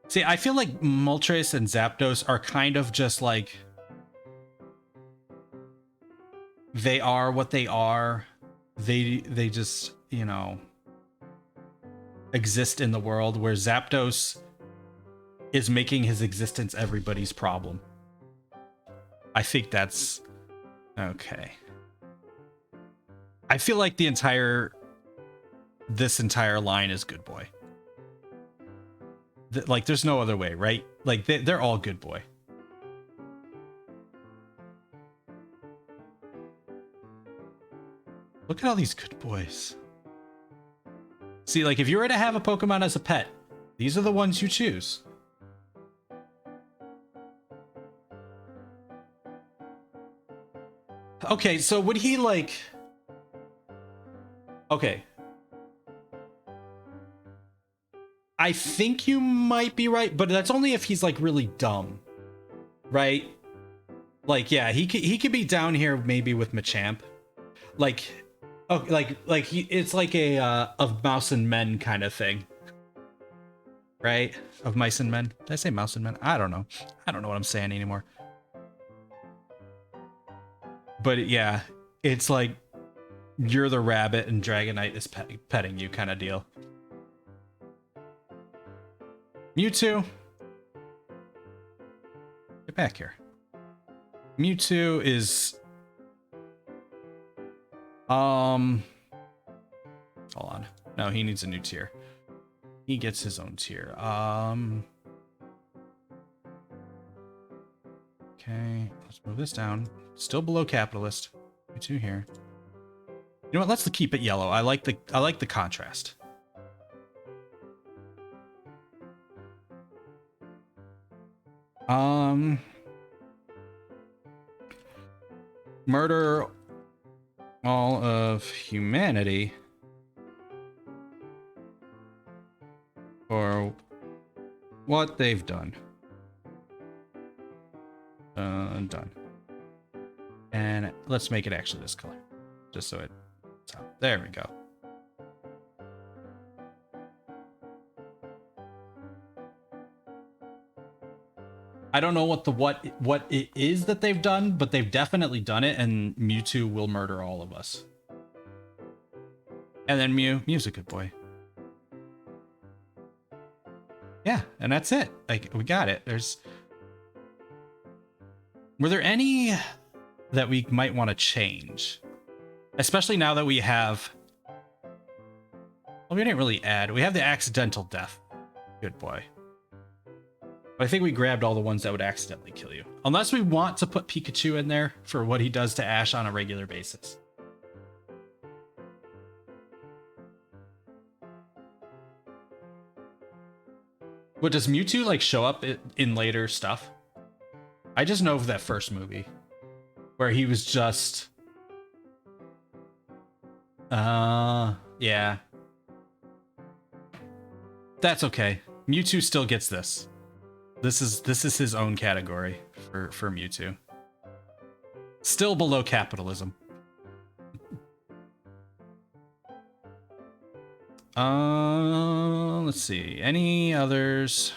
See, I feel like Moltres and Zapdos are kind of just like, they are what they are. They just, you know, exist in the world, where Zapdos is making his existence everybody's problem. I think that's okay. I feel like this entire line is good boy. Like, there's no other way, right? Like, they're all good boy. Look at all these good boys. See, like, if you were to have a Pokemon as a pet, these are the ones you choose. Okay, so would he, like... Okay. I think you might be right, but that's only if he's like really dumb, right? Like, yeah, he could be down here maybe with Machamp, like, oh, like it's like a of Mouse and Men kind of thing, right? Of Mice and Men. Did I say Mouse and Men? I don't know. I don't know what I'm saying anymore. But yeah, it's like you're the rabbit and Dragonite is petting you kind of deal. Mewtwo, get back here. Mewtwo is hold on. No, he needs a new tier. He gets his own tier. Okay, let's move this down. Still below capitalist. Mewtwo here. You know what? Let's keep it yellow. I like the contrast. Murder all of humanity for what they've done. Done. And let's make it actually this color, just so it's up. There we go. I don't know what it is that they've done, but they've definitely done it, and Mewtwo will murder all of us. And then Mew's a good boy. Yeah, and that's it. Like, we got it. Were there any that we might want to change? Especially now that we have... Well, we didn't really add. We have the accidental death. Good boy. But I think we grabbed all the ones that would accidentally kill you. Unless we want to put Pikachu in there for what he does to Ash on a regular basis. What, does Mewtwo, like, show up in later stuff? I just know of that first movie. Where he was just... yeah. That's okay. Mewtwo still gets this. This is his own category for Mewtwo. Still below capitalism. Let's see. Any others?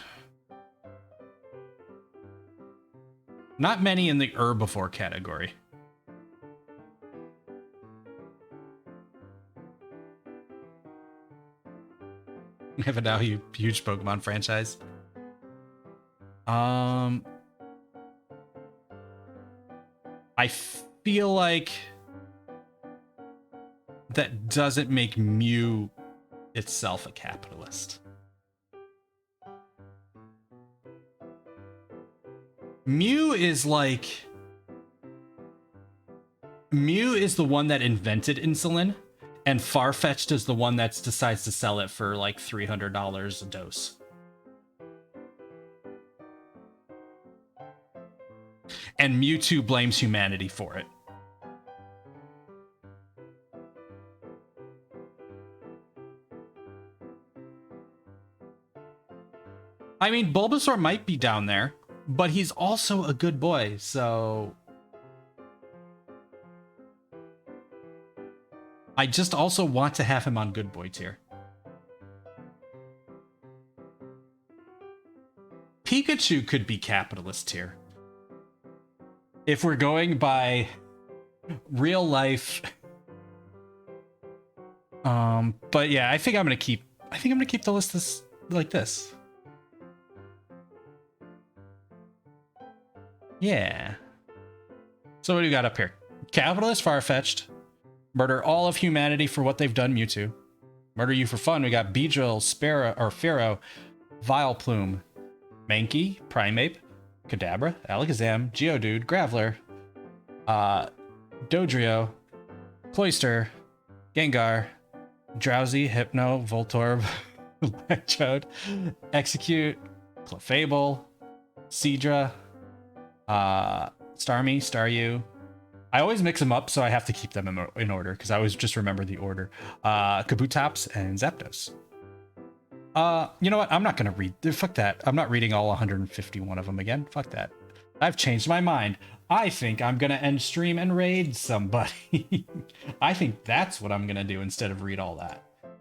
Not many in the herbivore category. We have a now huge Pokemon franchise. I feel like that doesn't make Mew itself a capitalist. Mew is the one that invented insulin, and Farfetch'd is the one that decides to sell it for like $300 a dose. And Mewtwo blames humanity for it. I mean, Bulbasaur might be down there, but he's also a good boy, so... I just also want to have him on good boy tier. Pikachu could be capitalist tier. If we're going by real life... but yeah, I think I'm gonna keep the list like this. Yeah. So what do we got up here? Capitalist Farfetch'd. Murder all of humanity for what they've done, Mewtwo. Murder you for fun. We got Beedrill, Pharaoh, Vileplume, Mankey, Primeape, Kadabra, Alakazam, Geodude, Graveler, Dodrio, Cloyster, Gengar, Drowsy, Hypno, Voltorb, Electrode, Execute, Clefable, Seadra, Starmie, Staryu. I always mix them up, so I have to keep them in order, because I always just remember the order. Kabutops and Zapdos. You know what? I'm not going to read... Fuck that. I'm not reading all 151 of them again. Fuck that. I've changed my mind. I think I'm going to end stream and raid somebody. I think that's what I'm going to do instead of read all that.